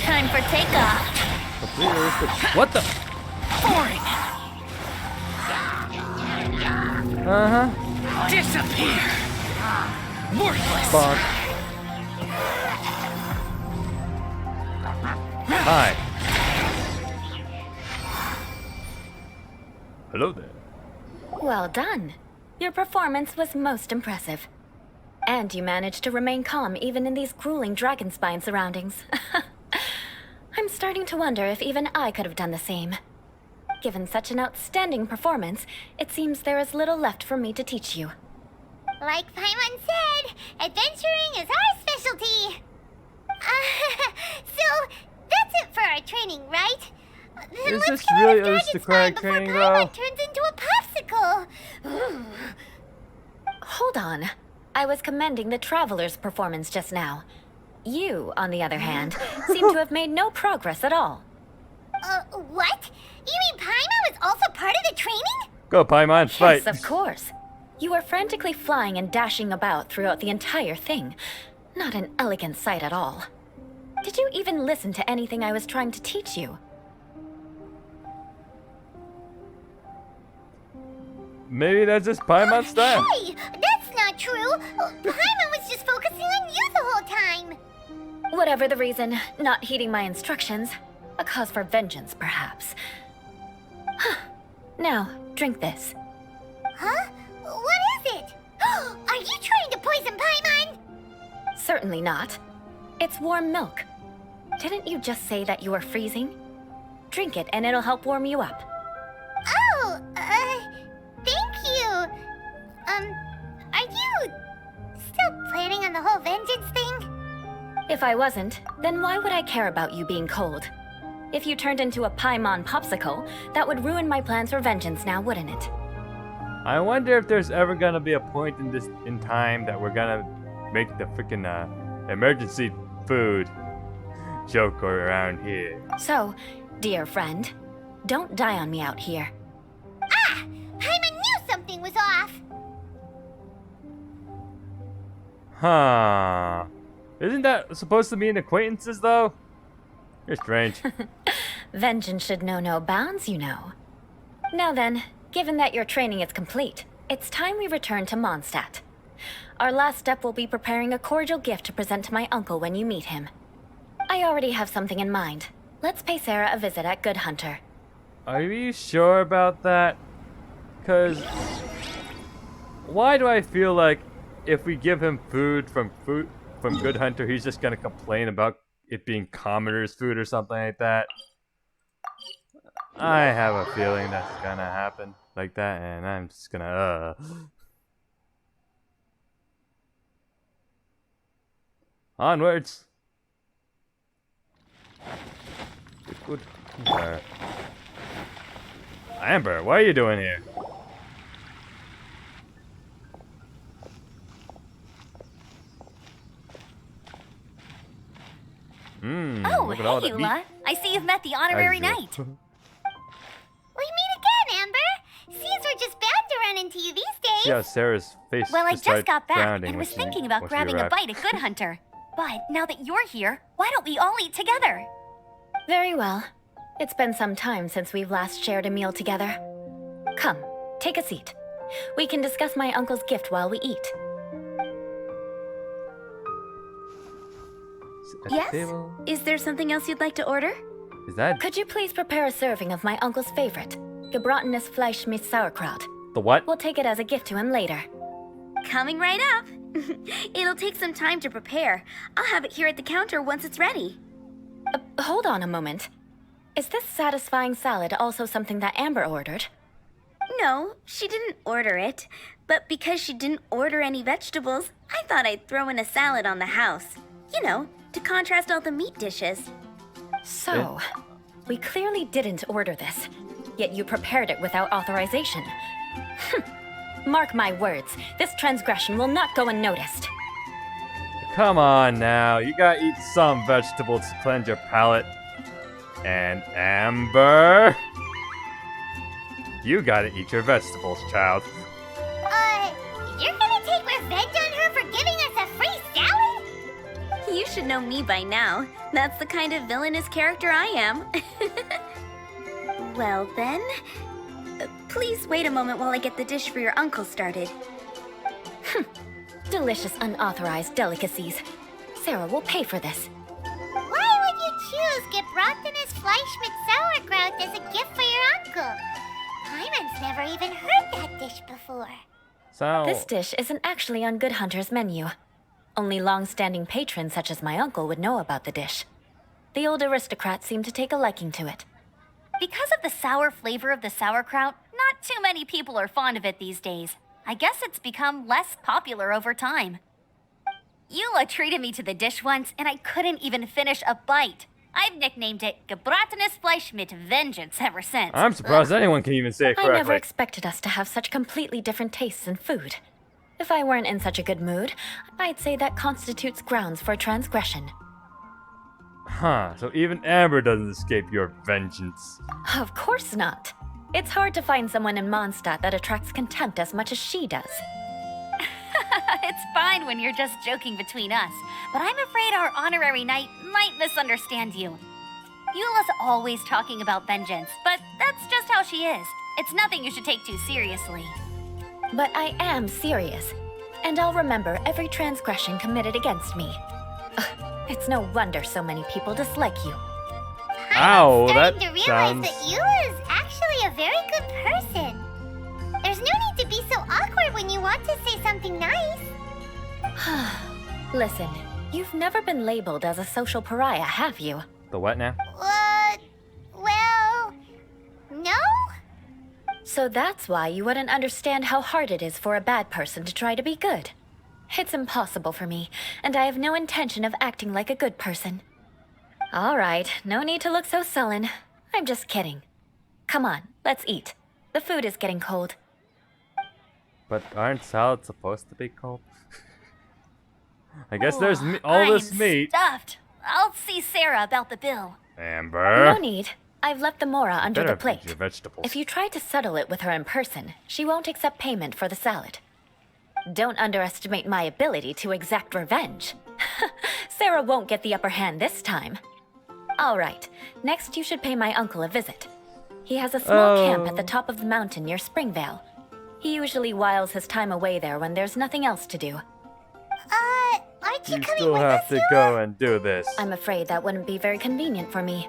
S5: Time for takeoff.
S1: Completely realistic. What the?
S5: Boring.
S1: Uh-huh.
S5: Disappear. Worthless.
S1: Bonk. Hi. Hello there.
S6: Well done. Your performance was most impressive. And you managed to remain calm even in these grueling dragon spine surroundings. I'm starting to wonder if even I could have done the same. Given such an outstanding performance, it seems there is little left for me to teach you.
S3: Like Paimon said, adventuring is our specialty. So, that's it for our training, right? Then
S1: Is
S3: let's
S1: this
S3: get
S1: really
S3: out of
S1: aristocratic
S3: Dragon's Spine
S1: training,
S3: before Paimon
S1: though?
S3: turns into a popsicle.
S6: Hold on. I was commending the Traveler's performance just now. You, on the other hand, seem to have made no progress at all.
S3: What? You mean Paimon was also part of the training?
S1: Go, Paimon, fight!
S6: Yes, of course. You were frantically flying and dashing about throughout the entire thing. Not an elegant sight at all. Did you even listen to anything I was trying to teach you?
S1: Maybe that's just Paimon style.
S3: Hey, that's not true. Paimon was just focusing on you the whole time.
S6: Whatever the reason, not heeding my instructions. A cause for vengeance, perhaps. Now, drink this.
S3: Huh? What is it? Are you trying to poison Paimon?
S6: Certainly not. It's warm milk. Didn't you just say that you were freezing? Drink it and it'll help warm you up.
S3: Oh, thank you. Are you still planning on the whole vengeance thing?
S6: If I wasn't, then why would I care about you being cold? If you turned into a Paimon popsicle, that would ruin my plans for vengeance now, wouldn't it?
S1: I wonder if there's ever gonna be a point in time that we're gonna make the freaking emergency food joke around here.
S6: So, dear friend, don't die on me out here.
S3: Ah! Paimon knew something was off.
S1: Huh. Isn't that supposed to mean acquaintances, though? You're strange.
S6: Vengeance should know no bounds, you know. Now then, given that your training is complete, it's time we return to Mondstadt. Our last step will be preparing a cordial gift to present to my uncle when you meet him. I already have something in mind. Let's pay Sarah a visit at Good Hunter.
S1: Are you sure about that? Because why do I feel like if we give him food from Good Hunter, he's just gonna complain about it being commoner's food or something like that? I have a feeling that's gonna happen like that, and I'm just gonna onwards. Good Hunter. Amber, what are you doing here?
S5: Oh,
S1: look
S5: hey,
S1: at all that
S5: Eula.
S1: meat.
S5: I see you've met the honorary
S1: As usual.
S5: knight.
S3: We meet again, Amber. Seems we're just bound to run into you these days.
S1: Yeah, Sarah's face.
S5: Well, I
S1: just started
S5: just got back
S1: frowning
S5: and
S1: when
S5: was
S1: she-
S5: thinking about
S1: when she
S5: grabbing a
S1: arrived.
S5: bite at Good Hunter. But now that you're here, why don't we all eat together?
S6: Very well. It's been some time since we've last shared a meal together. Come, take a seat. We can discuss my uncle's gift while we eat.
S1: At the
S5: Yes?
S1: table.
S5: Is there something else you'd like to order?
S1: Is that
S6: Could you please prepare a serving of my uncle's favorite, gebratenes Fleisch mit Sauerkraut?
S1: the what?
S6: We'll take it as a gift to him later.
S5: Coming right up. It'll take some time to prepare. I'll have it here at the counter once it's ready.
S6: Hold on a moment. Is this satisfying salad also something that Amber ordered?
S5: No, she didn't order it. But because she didn't order any vegetables, I thought I'd throw in a salad on the house. You know, to contrast all the meat dishes.
S6: So, we clearly didn't order this, yet you prepared it without authorization. Mark my words, this transgression will not go unnoticed.
S1: Come on now, you gotta eat some vegetables to cleanse your palate. And Amber, you gotta eat your vegetables, child.
S3: You're gonna take revenge on her for giving us a free salad?
S5: You should know me by now. That's the kind of villainous character I am. Well then, please wait a moment while I get the dish for your uncle started.
S6: Delicious unauthorized delicacies. Sarah will pay for this.
S3: Why would you choose gebratenes Fleisch mit Sauerkraut as a gift for your uncle? Paimon's never even heard that dish before.
S1: So
S6: This dish isn't actually on Good Hunter's menu. Only long-standing patrons such as my uncle would know about the dish. The old aristocrat seemed to take a liking to it.
S5: Because of the sour flavor of the sauerkraut, not too many people are fond of it these days. I guess it's become less popular over time. Eula treated me to the dish once, and I couldn't even finish a bite. I've nicknamed it gebratenes Fleisch mit Vengeance ever since.
S1: I'm surprised anyone can even say it
S6: I never
S1: correctly.
S6: expected us to have such completely different tastes in food. If I weren't in such a good mood, I'd say that constitutes grounds for transgression.
S1: Huh, so even Amber doesn't escape your vengeance.
S6: Of course not. It's hard to find someone in Mondstadt that attracts contempt as much as she does.
S5: It's fine when you're just joking between us, but I'm afraid our honorary knight might misunderstand you. Eula's always talking about vengeance, but that's just how she is. It's nothing you should take too seriously.
S6: But I am serious, and I'll remember every transgression committed against me. Ugh, it's no wonder so many people dislike you.
S1: Ow,
S3: I'm
S1: that
S3: starting to realize
S1: sounds...
S3: that Eula is actually a very good person. There's no need to be so awkward when you want to say something nice.
S6: Listen, you've never been labeled as a social pariah, have you?
S1: The what now?
S3: Well, no?
S6: So that's why you wouldn't understand how hard it is for a bad person to try to be good. It's impossible for me, and I have no intention of acting like a good person. All right, no need to look so sullen. I'm just kidding. Come on, let's eat. The food is getting cold.
S1: But aren't salads supposed to be cold? I guess there's all this
S5: I'm
S1: meat.
S5: Stuffed. I'll see Sarah about the bill.
S1: Amber.
S6: No need. I've left the mora under
S1: Better
S6: the plate.
S1: feed your vegetables.
S6: If you try to settle it with her in person, she won't accept payment for the salad. Don't underestimate my ability to exact revenge. Sarah won't get the upper hand this time. All right, next you should pay my uncle a visit. He has a small camp at the top of the mountain near Springvale. He usually whiles his time away there when there's nothing else to do.
S3: Aren't you
S1: You
S3: coming
S1: still
S3: with
S1: have
S3: us,
S1: to
S3: Eula?
S1: go and do this.
S6: I'm afraid that wouldn't be very convenient for me.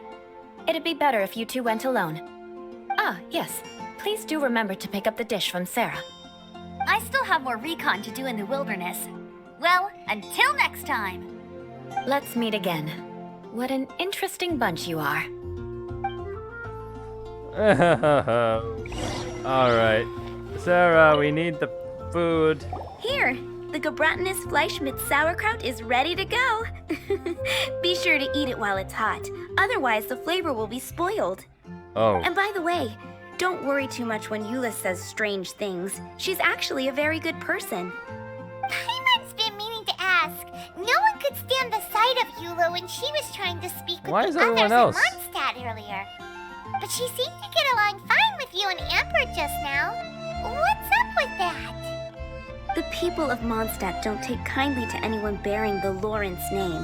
S6: It'd be better if you two went alone. Ah, yes. Please do remember to pick up the dish from Sarah.
S5: I still have more recon to do in the wilderness. Well, until next time.
S6: Let's meet again. What an interesting bunch you are.
S1: Alright. Sarah, we need the food.
S9: Here, the gebratinous Fleisch mit sauerkraut is ready to go. Be sure to eat it while it's hot, otherwise the flavor will be spoiled.
S1: Oh.
S9: And by the way, don't worry too much when Eula says strange things. She's actually a very good person.
S3: Paimon's been meaning to ask. No one could stand the sight of Eula when she was trying to speak with
S1: Why
S3: the
S1: is
S3: others
S1: everyone
S3: in
S1: else?
S3: Mondstadt earlier. But she seemed to get along fine with you and Amber just now. What's up with that?
S9: The people of Mondstadt don't take kindly to anyone bearing the Lawrence name.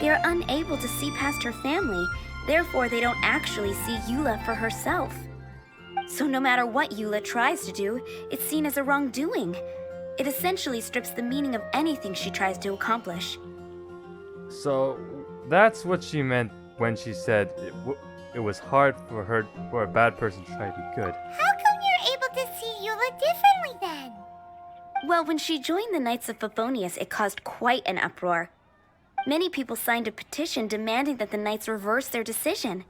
S9: They are unable to see past her family, therefore they don't actually see Eula for herself. So no matter what Eula tries to do, it's seen as a wrongdoing. It essentially strips the meaning of anything she tries to accomplish.
S1: So that's what she meant when she said it was hard for a bad person to try to be good.
S3: How come you're able to see Eula differently then?
S9: Well, when she joined the Knights of Favonius, it caused quite an uproar. Many people signed a petition demanding that the Knights reverse their decision.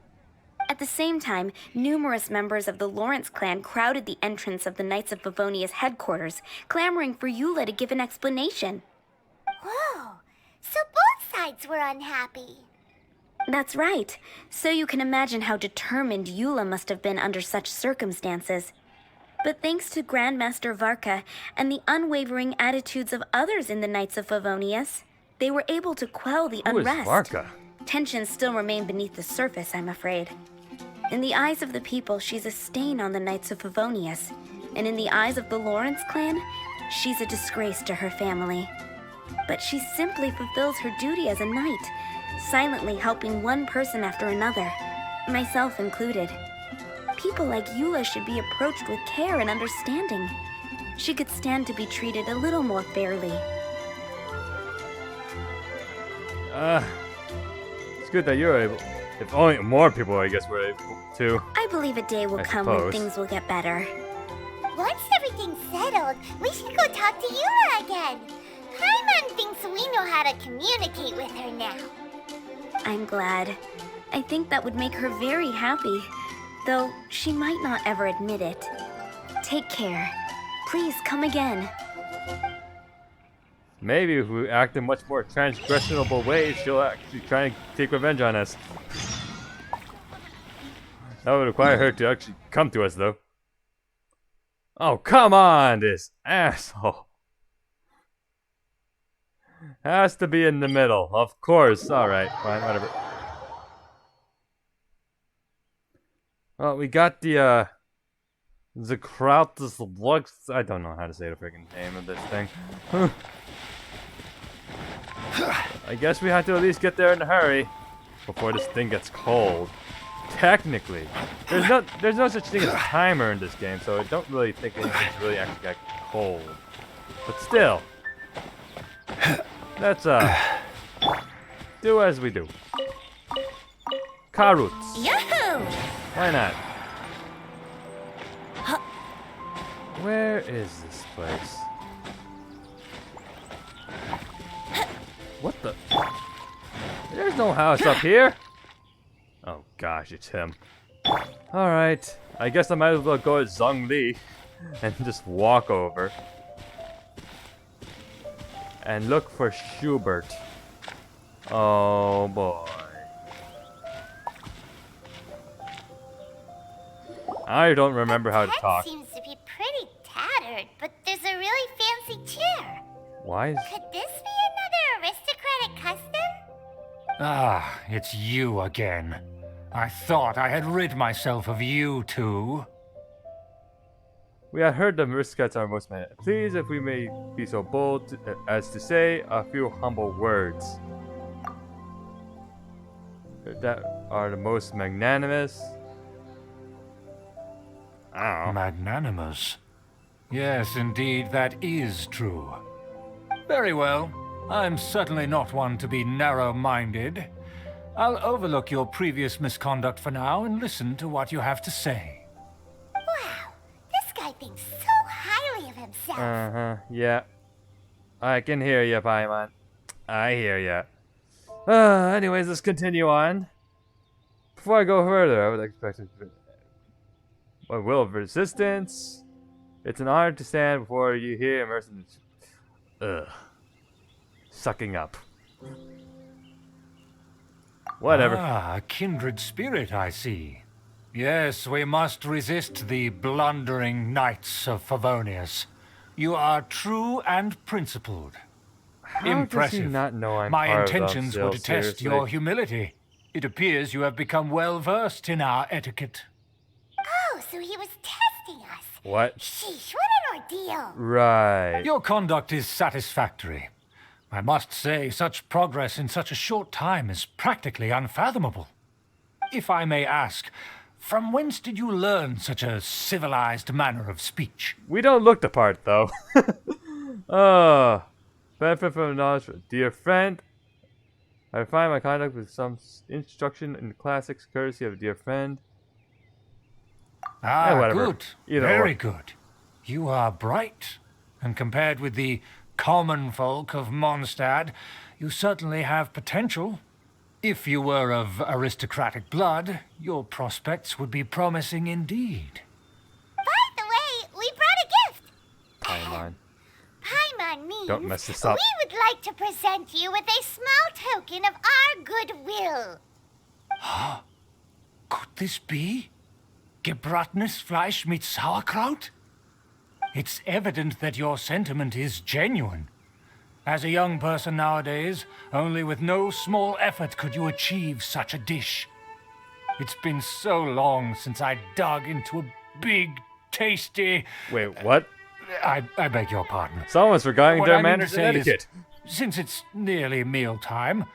S9: At the same time, numerous members of the Lawrence clan crowded the entrance of the Knights of Favonius headquarters, clamoring for Eula to give an explanation.
S3: Whoa, so both sides were unhappy.
S9: That's right. So you can imagine how determined Eula must have been under such circumstances. But thanks to Grandmaster Varka and the unwavering attitudes of others in the Knights of Favonius, they were able to quell the
S1: Who is
S9: unrest.
S1: Varka?
S9: Tensions still remain beneath the surface, I'm afraid. In the eyes of the people, she's a stain on the Knights of Favonius. And in the eyes of the Lawrence clan, she's a disgrace to her family. But she simply fulfills her duty as a knight, silently helping one person after another, myself included. People like Eula should be approached with care and understanding. She could stand to be treated a little more fairly.
S1: It's good that you're able. If only more people, I guess, were able to.
S9: I believe a day will
S1: I
S9: come when
S1: suppose.
S9: things will get better.
S3: Once everything's settled, we should go talk to Eula again. Paimon thinks we know how to communicate with her now.
S9: I'm glad. I think that would make her very happy, though she might not ever admit it. Take care. Please come again.
S1: Maybe if we act in much more transgressionable ways, she'll actually try and take revenge on us. That would require her to actually come to us, though. Oh, come on, this asshole. Has to be in the middle, of course. Alright, fine, whatever. Well, we got the Zakrautus looks. I don't know how to say the freaking name of this thing. I guess we have to at least get there in a hurry before this thing gets cold. Technically, there's no such thing as a timer in this game, so I don't really think anything's really actually got cold. But still, let's do as we do. Ka-Pewt.
S5: Yahoo!
S1: Why not? Where is this place? What the? There's no house up here. Oh gosh, it's him. Alright, I guess I might as well go at Zhongli and just walk over. And look for Schubert. Oh boy. I don't remember how to talk.
S3: Seems to be pretty tattered, but there's a really fancy chair.
S1: Why is...
S3: Could this be another aristocratic custom?
S4: Ah, it's you again. I thought I had rid myself of you two.
S1: We had heard the aristocrats are most men. Please, if we may be so bold as to say a few humble words. That are the most magnanimous. Ow.
S4: Magnanimous? Yes, indeed, that is true. Very well. I'm certainly not one to be narrow-minded. I'll overlook your previous misconduct for now and listen to what you have to say.
S3: Wow, this guy thinks so highly of himself.
S1: Yeah. I can hear you, Paimon. I hear you. Anyways, let's continue on. Before I go further, I would expect a will of resistance. It's an honor to stand before you here immersed in sucking up. Whatever.
S4: Ah, a kindred spirit, I see. Yes, we must resist the blundering knights of Favonius. You are true and principled.
S1: How
S4: Impressive.
S1: does he not know I'm
S4: My
S1: part
S4: intentions
S1: of
S4: were
S1: them
S4: to
S1: still,
S4: test
S1: seriously?
S4: your humility. It appears you have become well versed in our etiquette.
S3: Oh, so he was testing us.
S1: What?
S3: Sheesh, what an ordeal.
S1: Right.
S4: Your conduct is satisfactory. I must say, such progress in such a short time is practically unfathomable. If I may ask, from whence did you learn such a civilized manner of speech?
S1: We don't look the part, though. Benefit from knowledge. Dear friend, I find my conduct with some instruction in the classics, courtesy of a dear friend.
S4: Ah,
S1: whatever.
S4: good.
S1: Either
S4: Very
S1: or.
S4: good. You are bright, and compared with the common folk of Mondstadt, you certainly have potential. If you were of aristocratic blood, your prospects would be promising indeed.
S3: By the way, we brought a gift.
S1: Paimon.
S3: Paimon means
S1: Don't mess this up.
S3: we would like to present you with a small token of our goodwill.
S4: Could this be gebratenes Fleisch mit Sauerkraut? It's evident that your sentiment is genuine. As a young person nowadays, only with no small effort could you achieve such a dish. It's been so long since I dug into a big, tasty...
S1: Wait, what?
S4: I beg your pardon.
S1: Someone's forgetting
S4: What
S1: their
S4: I mean to
S1: manners and
S4: say is,
S1: etiquette.
S4: since it's nearly mealtime,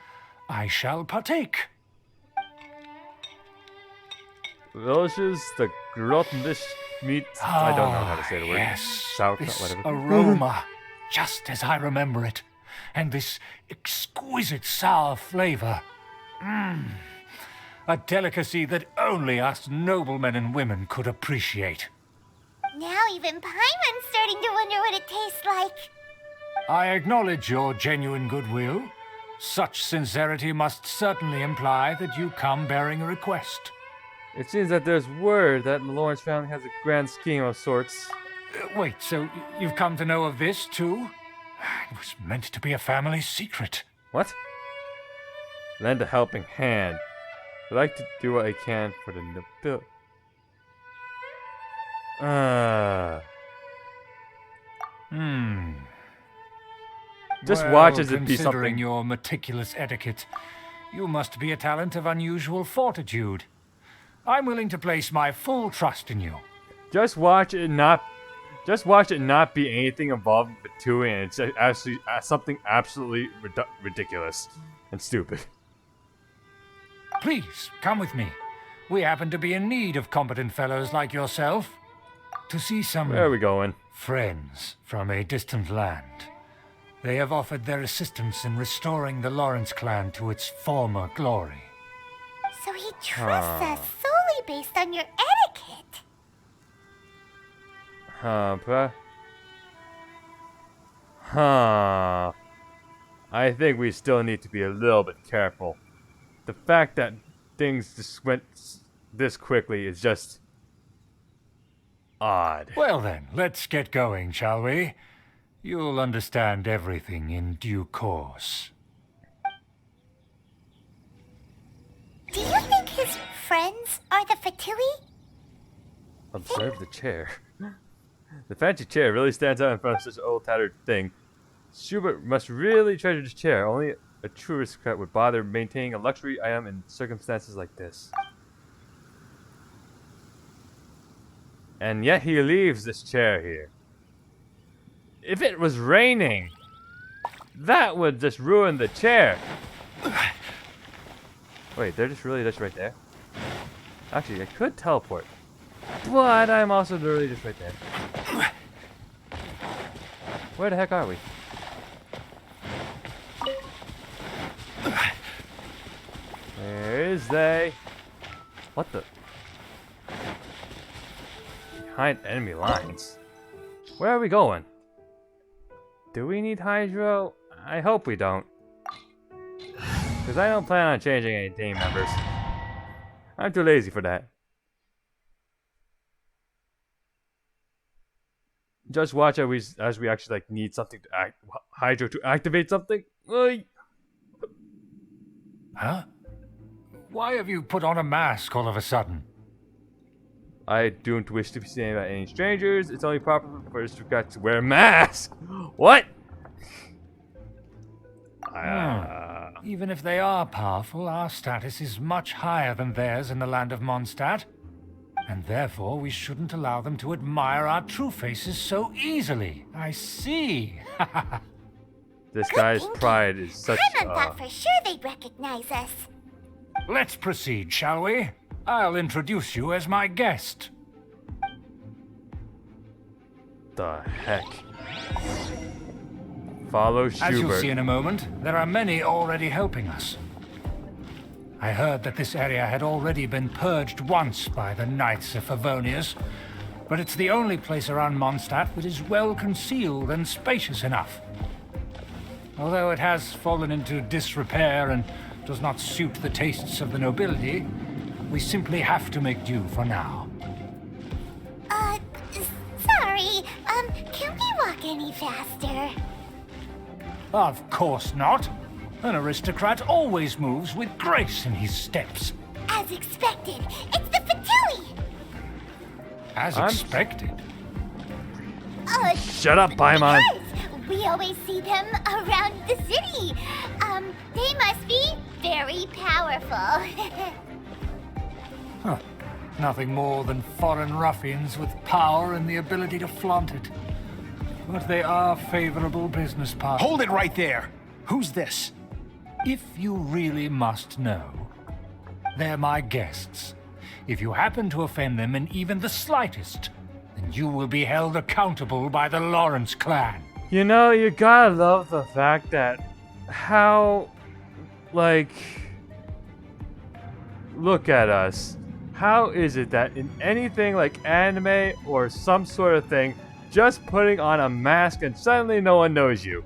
S4: I shall partake.
S1: Delicious, the gluttonous meat. I don't know how to say the word.
S4: Yes,
S1: Sauerkraut,
S4: this
S1: whatever.
S4: aroma, just as I remember it, and this exquisite sour flavor. A delicacy that only us noblemen and women could appreciate.
S3: Now even Paimon's starting to wonder what it tastes like.
S4: I acknowledge your genuine goodwill. Such sincerity must certainly imply that you come bearing a request.
S1: It seems that there's word that the Lawrence family has a grand scheme of sorts.
S4: Wait, so you've come to know of this, too? It was meant to be a family secret.
S1: What? Lend a helping hand. I'd like to do what I can for the nobility. Just watch as it be
S4: Considering
S1: something.
S4: your meticulous etiquette, you must be a talent of unusual fortitude. I'm willing to place my full trust in you.
S1: Just watch it not be anything involving Fatui, and it's actually something absolutely ridiculous and stupid.
S4: Please, come with me. We happen to be in need of competent fellows like yourself. To see some
S1: Where are we going?
S4: friends from a distant land. They have offered their assistance in restoring the Lawrence clan to its former glory.
S3: So he trusts us solely based on your etiquette.
S1: I think we still need to be a little bit careful. The fact that things just went this quickly is just odd.
S4: Well then, let's get going, shall we? You'll understand everything in due course.
S3: Do you think his friends are the Fatui?
S1: Observe the chair. The fancy chair really stands out in front of such an old tattered thing. Schubert must really treasure this chair. Only a true aristocrat would bother maintaining a luxury item in circumstances like this. And yet he leaves this chair here. If it was raining, that would just ruin the chair. Wait, they're just really just right there? Actually, I could teleport. But I'm also literally just right there. Where the heck are we? Where is they? What the? Behind enemy lines. Where are we going? Do we need Hydro? I hope we don't. Because I don't plan on changing any team members. I'm too lazy for that. Just watch as we actually like need something to Hydro to activate something.
S4: Huh? Why have you put on a mask all of a sudden?
S1: I don't wish to be seen by any strangers. It's only proper for aristocrats to wear a mask. What?
S4: Even if they are powerful, our status is much higher than theirs in the land of Mondstadt. And therefore, we shouldn't allow them to admire our true faces so easily. I see.
S1: This guy's pride is such
S3: Paimon thought for sure they'd recognize us.
S4: Let's proceed, shall we? I'll introduce you as my guest.
S1: The heck? Follow Schubert.
S4: As you'll see in a moment, there are many already helping us. I heard that this area had already been purged once by the Knights of Favonius, but it's the only place around Mondstadt that is well concealed and spacious enough. Although it has fallen into disrepair and does not suit the tastes of the nobility, we simply have to make do for now.
S3: Sorry, can we walk any faster?
S4: Of course not. An aristocrat always moves with grace in his steps.
S3: As expected, it's the Fatui!
S4: As expected.
S1: Shut up, Paimon!
S3: Because we always see them around the city. They must be very powerful.
S4: Huh. Nothing more than foreign ruffians with power and the ability to flaunt it. But they are favorable business partners.
S8: Hold it right there! Who's this?
S4: If you really must know, they're my guests. If you happen to offend them in even the slightest, then you will be held accountable by the Lawrence clan.
S1: You know, you gotta love the fact that how, like, look at us. How is it that in anything like anime or some sort of thing, just putting on a mask and suddenly no one knows you?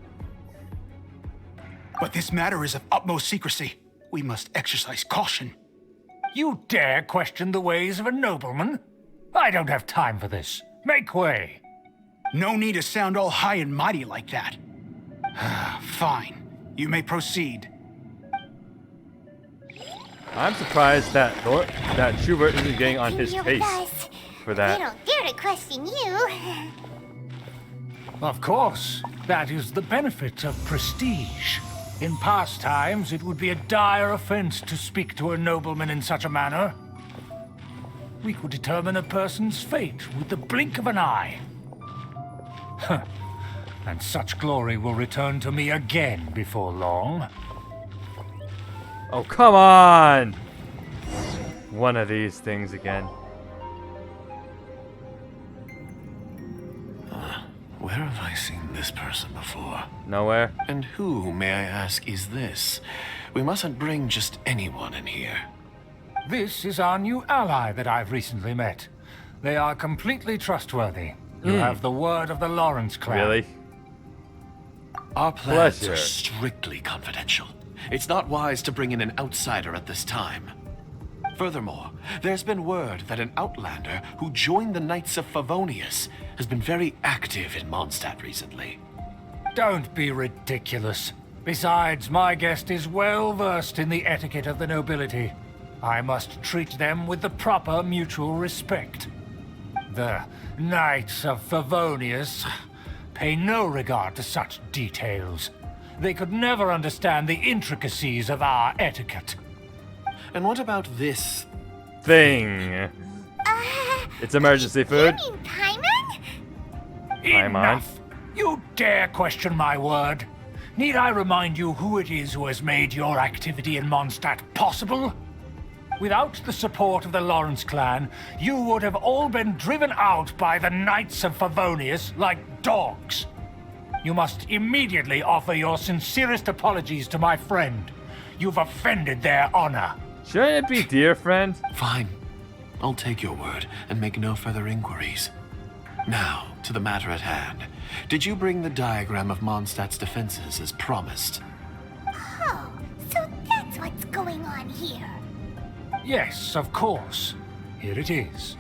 S8: But this matter is of utmost secrecy. We must exercise caution.
S4: You dare question the ways of a nobleman? I don't have time for this. Make way.
S8: No need to sound all high and mighty like that. Fine. You may proceed.
S1: I'm surprised that Schubert isn't getting on his
S3: You're
S1: case
S3: with us.
S1: for
S3: They
S1: that.
S3: don't dare to question you.
S4: Of course. That is the benefit of prestige. In past times, it would be a dire offense to speak to a nobleman in such a manner. we could determine a person's fate with the blink of an eye. Huh. And such glory will return to me again before long.
S1: Oh, come on! One of these things again.
S10: Where have I seen this person before?
S1: Nowhere.
S10: And who, may I ask, is this? We mustn't bring just anyone in here.
S4: This is our new ally that I've recently met. They are completely trustworthy. You have the word of the Lawrence clan.
S1: Really?
S10: Our plans
S1: Pleasure.
S10: are strictly confidential. It's not wise to bring in an outsider at this time. Furthermore, there's been word that an outlander who joined the Knights of Favonius has been very active in Mondstadt recently.
S4: Don't be ridiculous. Besides, my guest is well versed in the etiquette of the nobility. I must treat them with the proper mutual respect. The Knights of Favonius pay no regard to such details. They could never understand the intricacies of our etiquette.
S10: And what about this?
S1: Thing. It's emergency food.
S3: You mean Paimon?
S1: Paimon?
S4: Enough! You dare question my word? Need I remind you who it is who has made your activity in Mondstadt possible? Without the support of the Lawrence clan, you would have all been driven out by the Knights of Favonius like dogs. You must immediately offer your sincerest apologies to my friend. You've offended their honor.
S1: Shouldn't it be dear friend?
S10: Fine. I'll take your word and make no further inquiries. Now, to the matter at hand. Did you bring the diagram of Mondstadt's defenses as promised?
S3: Oh, so that's what's going on here.
S4: Yes, of course. Here it is.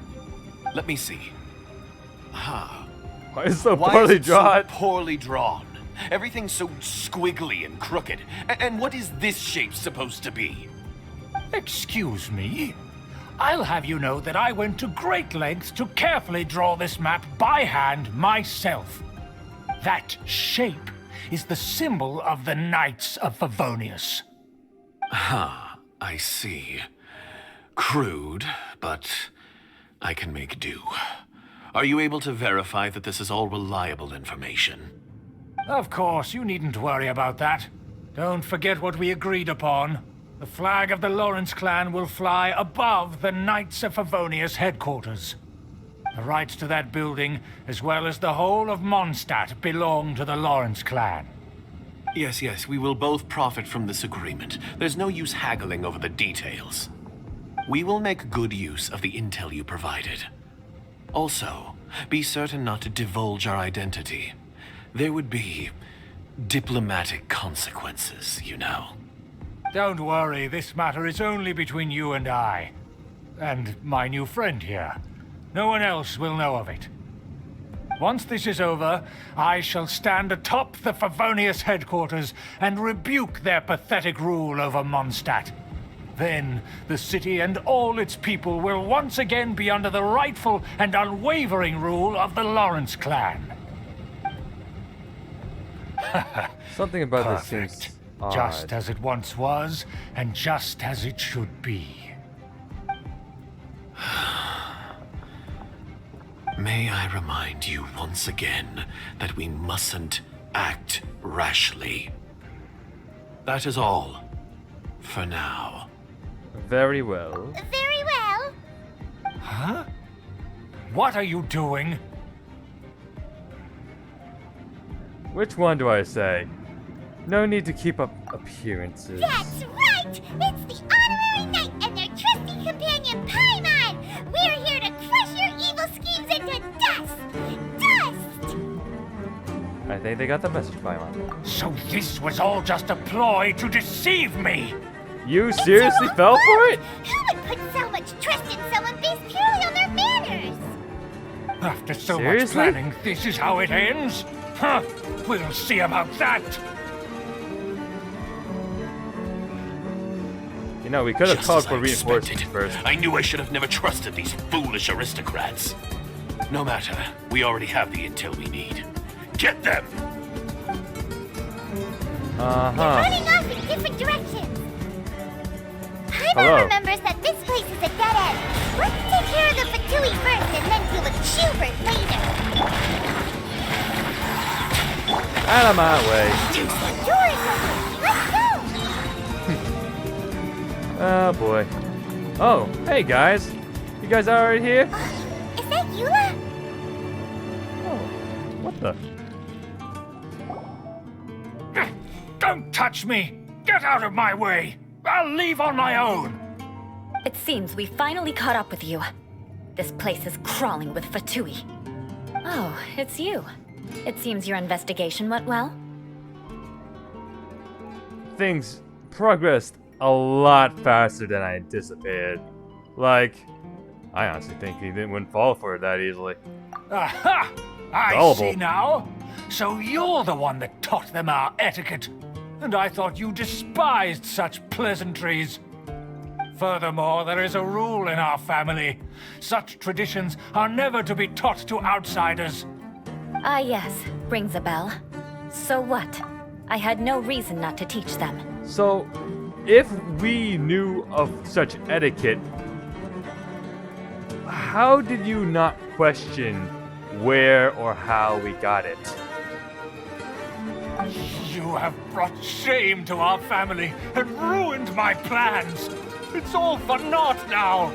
S10: Let me see.
S1: Why is it so
S10: Why
S1: poorly
S10: is it
S1: drawn?
S10: so poorly drawn? Everything's so squiggly and crooked. And what is this shape supposed to be?
S4: Excuse me? I'll have you know that I went to great lengths to carefully draw this map by hand myself. That shape is the symbol of the Knights of Favonius.
S10: I see. Crude, but I can make do. Are you able to verify that this is all reliable information?
S4: Of course, you needn't worry about that. Don't forget what we agreed upon. The flag of the Lawrence clan will fly above the Knights of Favonius headquarters. The rights to that building, as well as the whole of Mondstadt, belong to the Lawrence clan.
S10: Yes, we will both profit from this agreement. There's no use haggling over the details. We will make good use of the intel you provided. Also, be certain not to divulge our identity. There would be diplomatic consequences, you know.
S4: Don't worry, this matter is only between you and I. And my new friend here. No one else will know of it. Once this is over, I shall stand atop the Favonius headquarters and rebuke their pathetic rule over Mondstadt. Then, the city and all its people will once again be under the rightful and unwavering rule of the Lawrence clan.
S1: Something about this
S4: Perfect.
S1: seems odd.
S4: Just as it once was, and just as it should be.
S10: May I remind you once again that we mustn't act rashly. That is all. For now.
S1: Very well.
S3: Very well.
S4: Huh? What are you doing?
S1: Which one do I say? No need to keep up appearances.
S3: That's right! It's the honorary knight and their trusty companion Paimon! We're here to crush your evil schemes into dust! Dust!
S1: I think they got the message, Paimon.
S4: So this was all just a ploy to deceive me!
S1: You seriously fell for it?
S3: Who would put so much trust in someone based purely on their manners?
S4: After so
S1: Seriously?
S4: much planning, this is how it ends? Huh? We'll see about that!
S1: You know, we could have
S10: Just
S1: called
S10: as
S1: for
S10: I
S1: reinforcements
S10: expected.
S1: first.
S10: I knew I should have never trusted these foolish aristocrats. No matter, we already have the intel we need. Get them!
S1: Uh-huh.
S3: Running off in different directions. I'm
S1: Hello.
S3: remembers that this place is a dead end. Let's take care of the Fatui first and then deal with Schubert later.
S1: Out of my way.
S3: The door is open. Let's go.
S1: Oh boy. Oh, hey guys. You guys already here?
S3: Is that Eula?
S1: Oh, what the?
S4: Don't touch me! Get out of my way! I'll leave on my own!
S6: It seems we finally caught up with you. This place is crawling with Fatui. Oh, it's you. It seems your investigation went well.
S1: Things progressed a lot faster than I anticipated. Like, I honestly think he wouldn't fall for it that easily.
S4: Aha! I
S1: Gullible.
S4: see now. So you're the one that taught them our etiquette. And I thought you despised such pleasantries. Furthermore, there is a rule in our family. Such traditions are never to be taught to outsiders.
S6: Ah yes, rings a bell. So what? I had no reason not to teach them.
S1: So, if we knew of such etiquette, how did you not question where or how we got it?
S4: You have brought shame to our family and ruined my plans. It's all for naught now.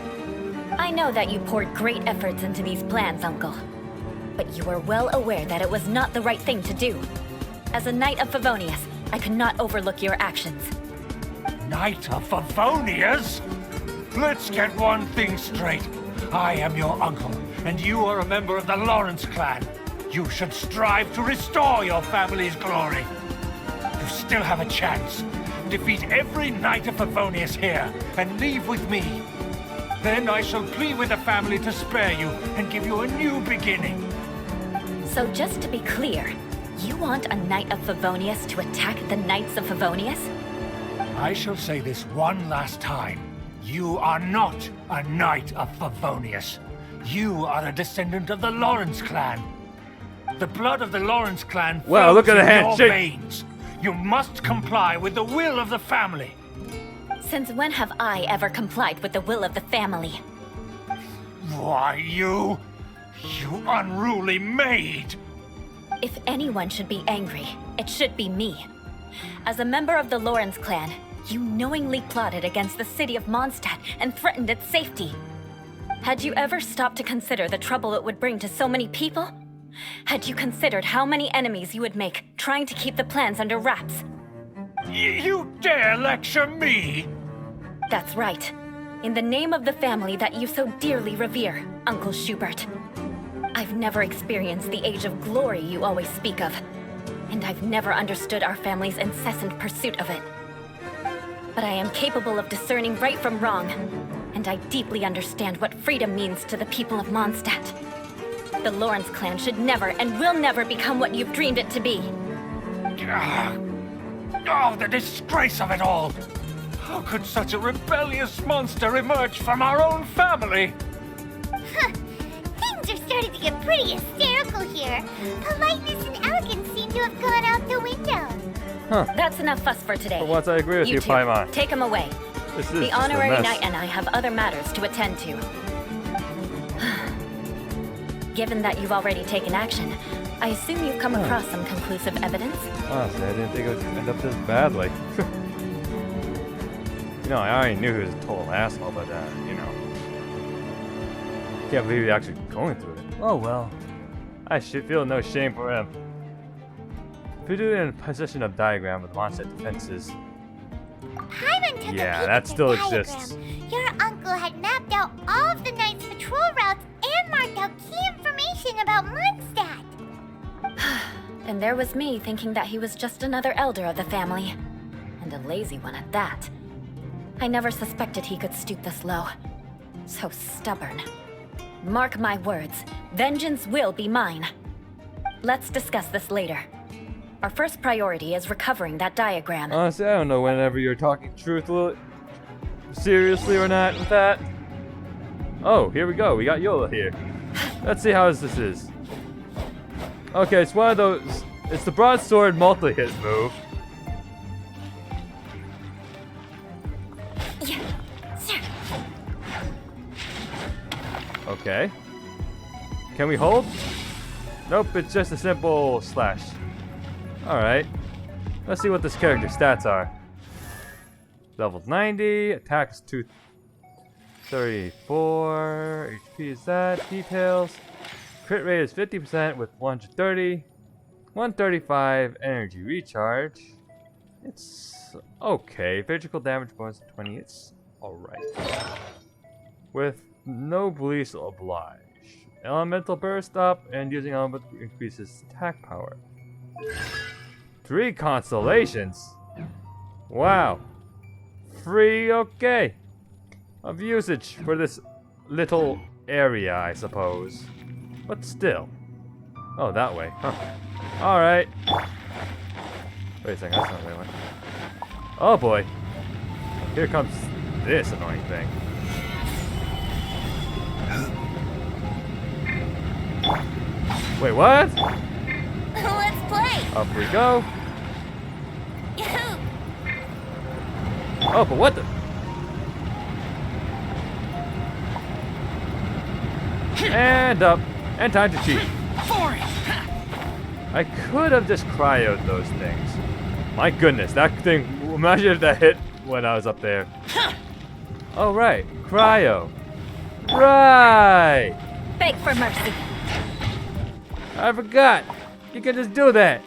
S6: I know that you poured great efforts into these plans, Uncle. But you were well aware that it was not the right thing to do. As a Knight of Favonius, I could not overlook your actions.
S4: Knight of Favonius? Let's get one thing straight. I am your uncle, and you are a member of the Lawrence clan. You should strive to restore your family's glory. You still have a chance. Defeat every Knight of Favonius here, and leave with me. Then I shall plead with the family to spare you and give you a new beginning.
S6: So just to be clear, you want a Knight of Favonius to attack the Knights of Favonius?
S4: I shall say this one last time. You are not a Knight of Favonius. You are a descendant of the Lawrence clan. The blood of the Lawrence clan
S1: Wow, look at
S4: flows
S1: the
S4: in your
S1: handshake.
S4: veins. You must comply with the will of the family.
S6: Since when have I ever complied with the will of the family?
S4: Why, you unruly maid!
S6: If anyone should be angry, it should be me. As a member of the Lawrence clan, you knowingly plotted against the city of Mondstadt and threatened its safety. Had you ever stopped to consider the trouble it would bring to so many people? Had you considered how many enemies you would make trying to keep the plans under wraps?
S4: You dare lecture me?
S6: That's right. In the name of the family that you so dearly revere, Uncle Schubert. I've never experienced the age of glory you always speak of, and I've never understood our family's incessant pursuit of it. But I am capable of discerning right from wrong, and I deeply understand what freedom means to the people of Mondstadt. The Lawrence clan should never and will never become what you've dreamed it to be.
S4: Oh, the disgrace of it all! How could such a rebellious monster emerge from our own family?
S3: Things are starting to get pretty hysterical here. Politeness and elegance seem to have gone out the window.
S6: That's enough fuss for today.
S1: For once I agree with you,
S6: two,
S1: Paimon.
S6: take him away.
S1: This is
S6: The
S1: just a
S6: honorary
S1: mess.
S6: knight and I have other matters to attend to. Given that you've already taken action, I assume you've come across some conclusive evidence?
S1: Honestly, I didn't think it would end up this badly. You know, I already knew he was a total asshole, but, you know. Can't believe he's actually going through it. Oh well. I should feel no shame for him. Fatui in possession of diagram with Mondstadt defenses.
S3: Paimon took a
S1: Yeah,
S3: peek
S1: that
S3: at the
S1: still
S3: diagram.
S1: exists.
S3: Your uncle had mapped out all of the Knight's patrol routes and marked out key information about Mondstadt.
S6: And there was me thinking that he was just another elder of the family. And a lazy one at that. I never suspected he could stoop this low. So stubborn. Mark my words, vengeance will be mine. Let's discuss this later. Our first priority is recovering that diagram.
S1: Honestly, I don't know whenever you're talking truthfully, seriously or not with that. Oh, here we go. We got Yola here. Let's see how this is. Okay, it's one of those. It's the broadsword multi-hit move.
S6: Yeah.
S1: Okay. Can we hold? Nope, it's just a simple slash. Alright. Let's see what this character's stats are. Level 90, attack is 234, HP is that, details. Crit rate is 50% with 130, 135 energy recharge. It's okay. Physical damage bonus 20, it's alright. With no bleeds oblige. Elemental burst up, and using elemental increases attack power. 3 constellations. Wow. Free, okay. Of usage for this little area, I suppose. But still. Oh, that way. Huh. Alright. Wait a second, that's not the way I went. Oh boy. Here comes this annoying thing. Wait, what?
S5: Let's play!
S1: Up we go.
S5: Yahoo!
S1: Oh, but what the? And up. And time to cheat. I could have just cryoed those things. My goodness, that thing, imagine if that hit when I was up there. Oh, right. Cryo. Right.
S6: Beg for mercy.
S1: I forgot. You can just do that.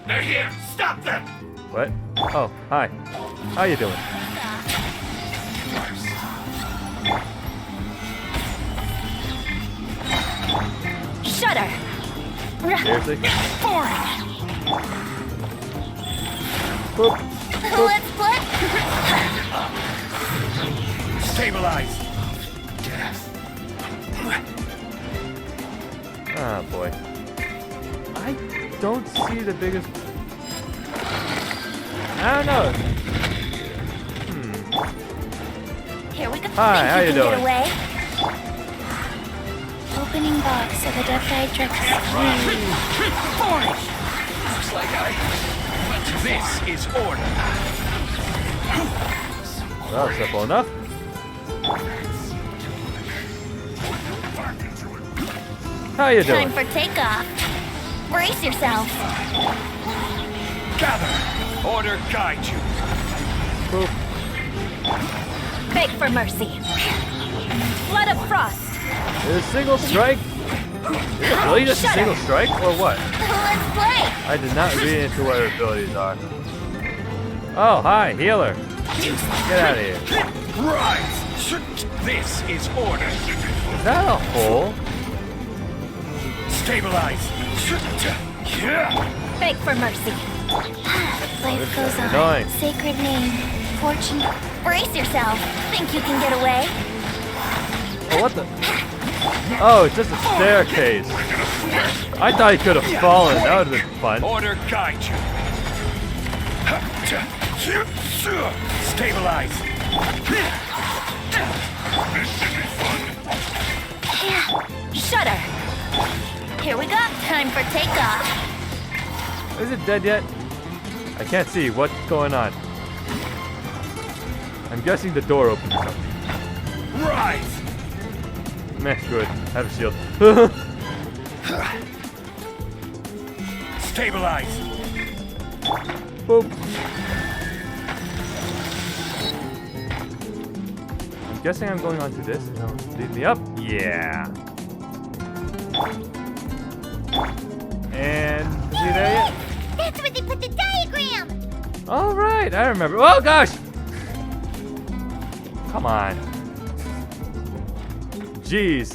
S4: They're here! Stop them!
S1: What? Oh, hi. How you doing?
S6: Shudder.
S1: Seriously? Boop.
S5: Let's play!
S4: Stabilize!
S1: Ah, boy. I don't see the biggest... I don't know.
S5: Here we go.
S1: Hi, how you doing?
S5: Get away.
S9: Opening box of a Death
S4: Looks like but this is order.
S1: Well, simple enough. How you doing?
S5: Time for takeoff. Brace yourself.
S4: Gather! Order guide you.
S1: Boop.
S6: Beg for mercy. Flood of frost.
S1: Is it single strike? Is it really just a single strike, or what?
S5: Let's play.
S1: I did not read into what her abilities are. Oh, hi, healer. Get out of here.
S4: Rise! This is order.
S1: Is that a hole?
S4: Stabilize!
S6: Beg for mercy.
S9: Life goes on.
S1: Annoying.
S9: Sacred name. Fortune.
S5: Brace yourself. Think you can get away?
S1: Oh, what the? Oh, it's just a staircase. I thought he could have fallen. That would have been fun.
S4: Order guide you. Stabilize.
S6: Shudder.
S5: Here we go. Time for takeoff.
S1: Is it dead yet? I can't see. What's going on? I'm guessing the door opened or something.
S4: Rise!
S1: Meh, good. Have a shield.
S4: Stabilize.
S1: Boop. I'm guessing I'm going onto this. No, lead me up. Yeah. And is he there yet?
S3: That's where they put the diagram!
S1: All right, I remember. Oh gosh! Come on. Jeez.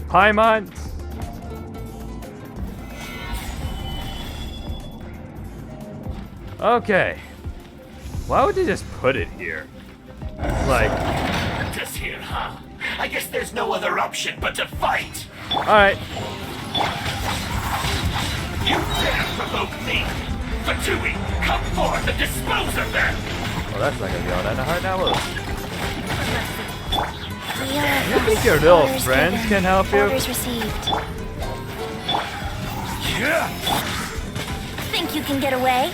S1: Paimon. Okay. Why would they just put it here? Like,
S10: Just here, huh? I guess there's no other option but to fight.
S1: alright.
S10: You dare provoke me! Fatui, come forth and dispose of them!
S1: Well, that's not gonna be all that hard now, will it?
S9: We are
S1: You think your little
S9: orders
S1: friends
S9: given.
S1: can help you?
S9: Orders received.
S5: Think you can get away?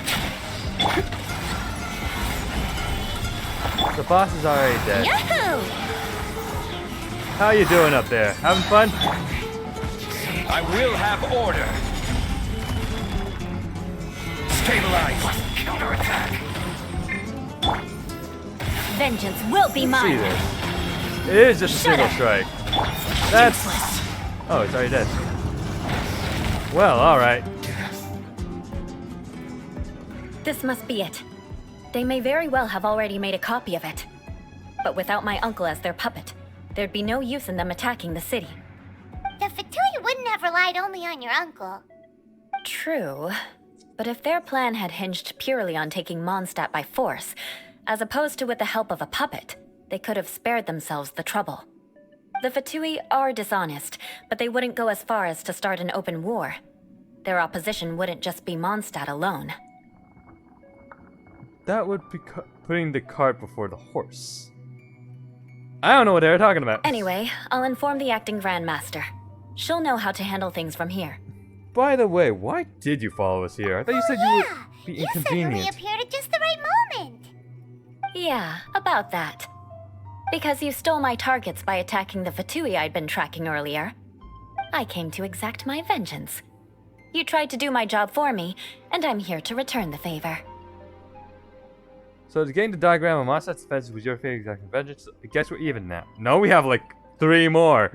S1: The boss is already dead.
S5: Yahoo!
S1: How you doing up there? Having fun?
S4: I will have order. Stabilize. Counterattack.
S6: Vengeance will be
S1: See
S6: mine.
S1: this. It is just a single strike. That's... Oh, it's already dead. Well, alright.
S6: This must be it. They may very well have already made a copy of it. But without my uncle as their puppet, there'd be no use in them attacking the city.
S3: The Fatui wouldn't have relied only on your uncle.
S6: True. But if their plan had hinged purely on taking Mondstadt by force, as opposed to with the help of a puppet, they could have spared themselves the trouble. The Fatui are dishonest, but they wouldn't go as far as to start an open war. Their opposition wouldn't just be Mondstadt alone.
S1: That would be putting the cart before the horse. I don't know what they were talking about.
S6: Anyway, I'll inform the acting Grandmaster. She'll know how to handle things from here.
S1: By the way, why did you follow us here? I thought you said you would be
S3: You suddenly
S1: inconvenient.
S3: appeared at just the right moment.
S6: Yeah, about that. Because you stole my targets by attacking the Fatui I'd been tracking earlier. I came to exact my vengeance. You tried to do my job for me, and I'm here to return the favor.
S1: So to gain the diagram of Mondstadt's defense was your favorite exact vengeance. I guess we're even now. No, we have like 3 more.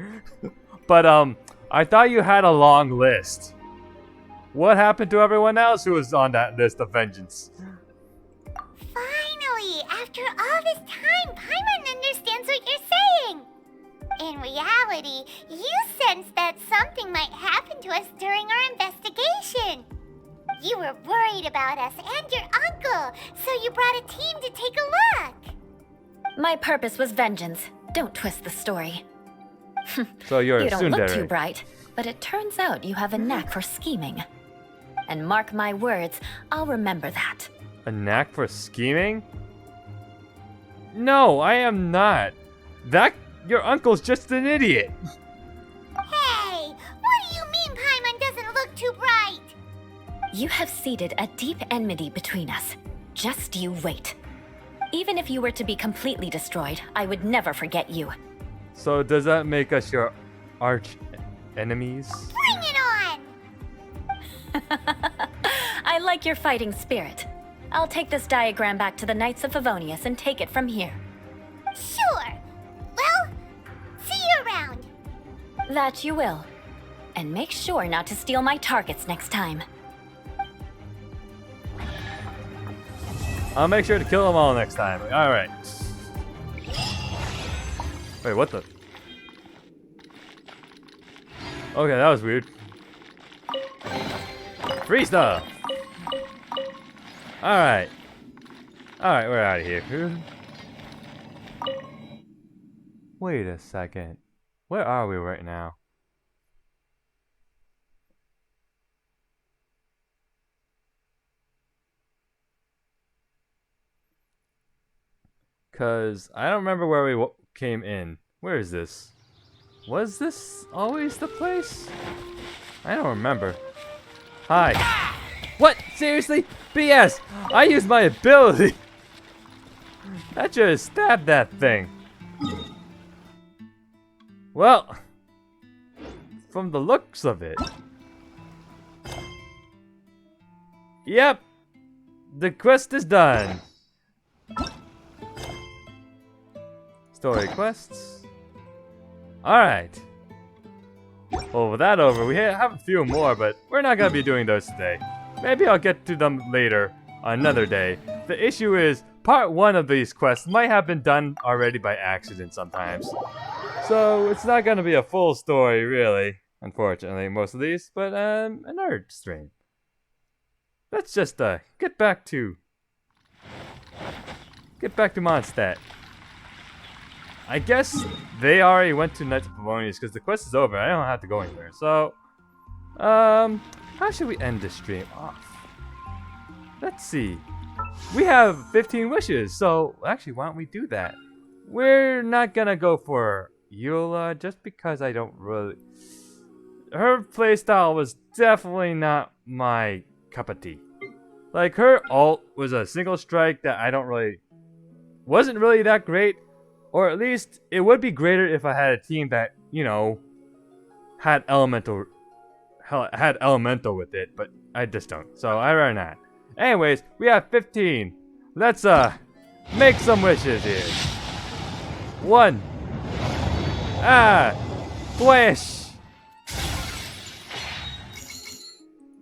S1: But I thought you had a long list. What happened to everyone else who was on that list of vengeance?
S3: Finally, after all this time, Paimon understands what you're saying. In reality, you sensed that something might happen to us during our investigation. You were worried about us and your uncle, so you brought a team to take a look.
S6: My purpose was vengeance. Don't twist the story.
S1: So you're
S6: You
S1: a
S6: don't look
S1: tsundere.
S6: too bright, but it turns out you have a knack for scheming. And mark my words, I'll remember that.
S1: A knack for scheming? No, I am not. Your uncle's just an idiot.
S3: Hey, what do you mean Paimon doesn't look too bright?
S6: You have seeded a deep enmity between us. Just you wait. Even if you were to be completely destroyed, I would never forget you.
S1: So does that make us your arch enemies?
S3: Bring it on!
S6: I like your fighting spirit. I'll take this diagram back to the Knights of Favonius and take it from here.
S3: Sure. Well, see you around.
S6: That you will. And make sure not to steal my targets next time.
S1: I'll make sure to kill them all next time. Alright. Wait, what the? Okay, that was weird. Free stuff! Alright. Alright, we're out of here. Wait a second. Where are we right now? Cause I don't remember where we came in. Where is this? Was this always the place? I don't remember. Hi. What? Seriously? BS! I used my ability! I just stabbed that thing. Well, from the looks of it. Yep. The quest is done. Story quests. Alright. Well, with that over, we have a few more, but we're not gonna be doing those today. Maybe I'll get to them later, another day. The issue is, part 1 of these quests might have been done already by accident sometimes. So, it's not gonna be a full story, really. Unfortunately, most of these, but, another stream. Let's just, get back to Mondstadt. I guess they already went to Knights of Favonius because the quest is over. I don't have to go anywhere. So, how should we end this stream off? Let's see. We have 15 wishes, so actually, why don't we do that? We're not gonna go for Eula just because I don't really. Her playstyle was definitely not my cup of tea. Like, her ult was a single strike that wasn't really that great. Or at least, it would be greater if I had a team that, you know, had elemental with it, but I just don't. So I rather not. Anyways, we have 15. Let's make some wishes here. 1. Wish.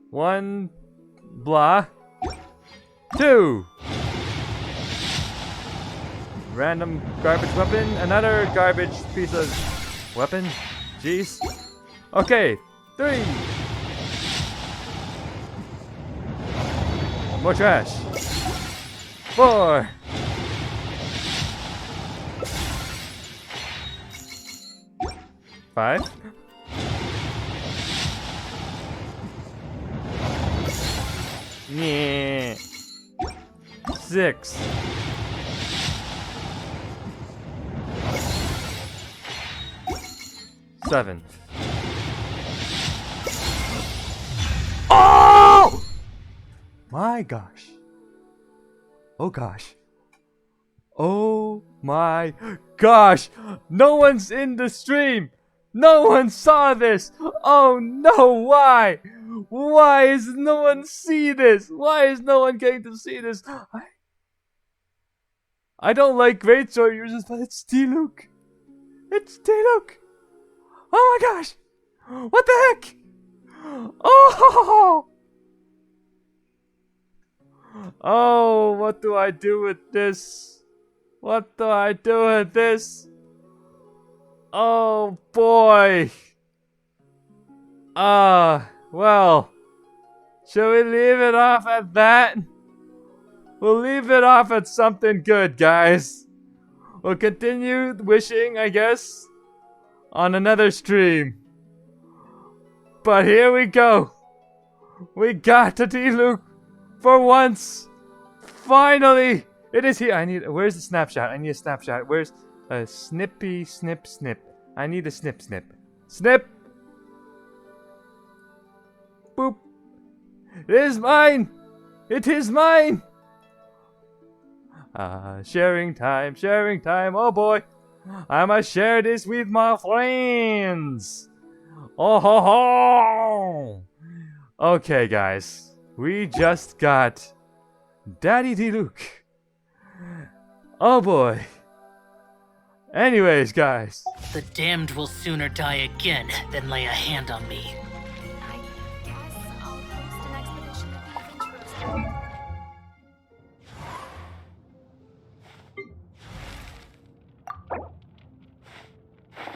S1: 1 blah. 2. Random garbage weapon. Another garbage piece of weapon. Jeez. Okay. 3. More trash. 4. 5. 6. 7. Oh! My gosh. Oh gosh. Oh my gosh. No one's in the stream. No one saw this. Oh no, why? Why is no one see this? Why is no one getting to see this? I don't like great sword users, but it's Diluc. It's Diluc. Oh my gosh. What the heck? Oh! Oh, what do I do with this? What do I do with this? Oh boy. Well, shall we leave it off at that? We'll leave it off at something good, guys. We'll continue wishing, I guess, on another stream. But here we go. We got the Diluc for once. Finally, it is here. Where's the snapshot? I need a snapshot. Where's a snippy snip snip? I need a snip snip. Snip. Boop. It is mine. It is mine. Sharing time. Sharing time. Oh boy. I must share this with my friends. Oh ho ho. Okay, guys. We just got Daddy Diluc. Oh boy. Anyways, guys.
S11: The damned will sooner die again than lay a hand on me.
S6: I guess I'll post an expedition of the intros.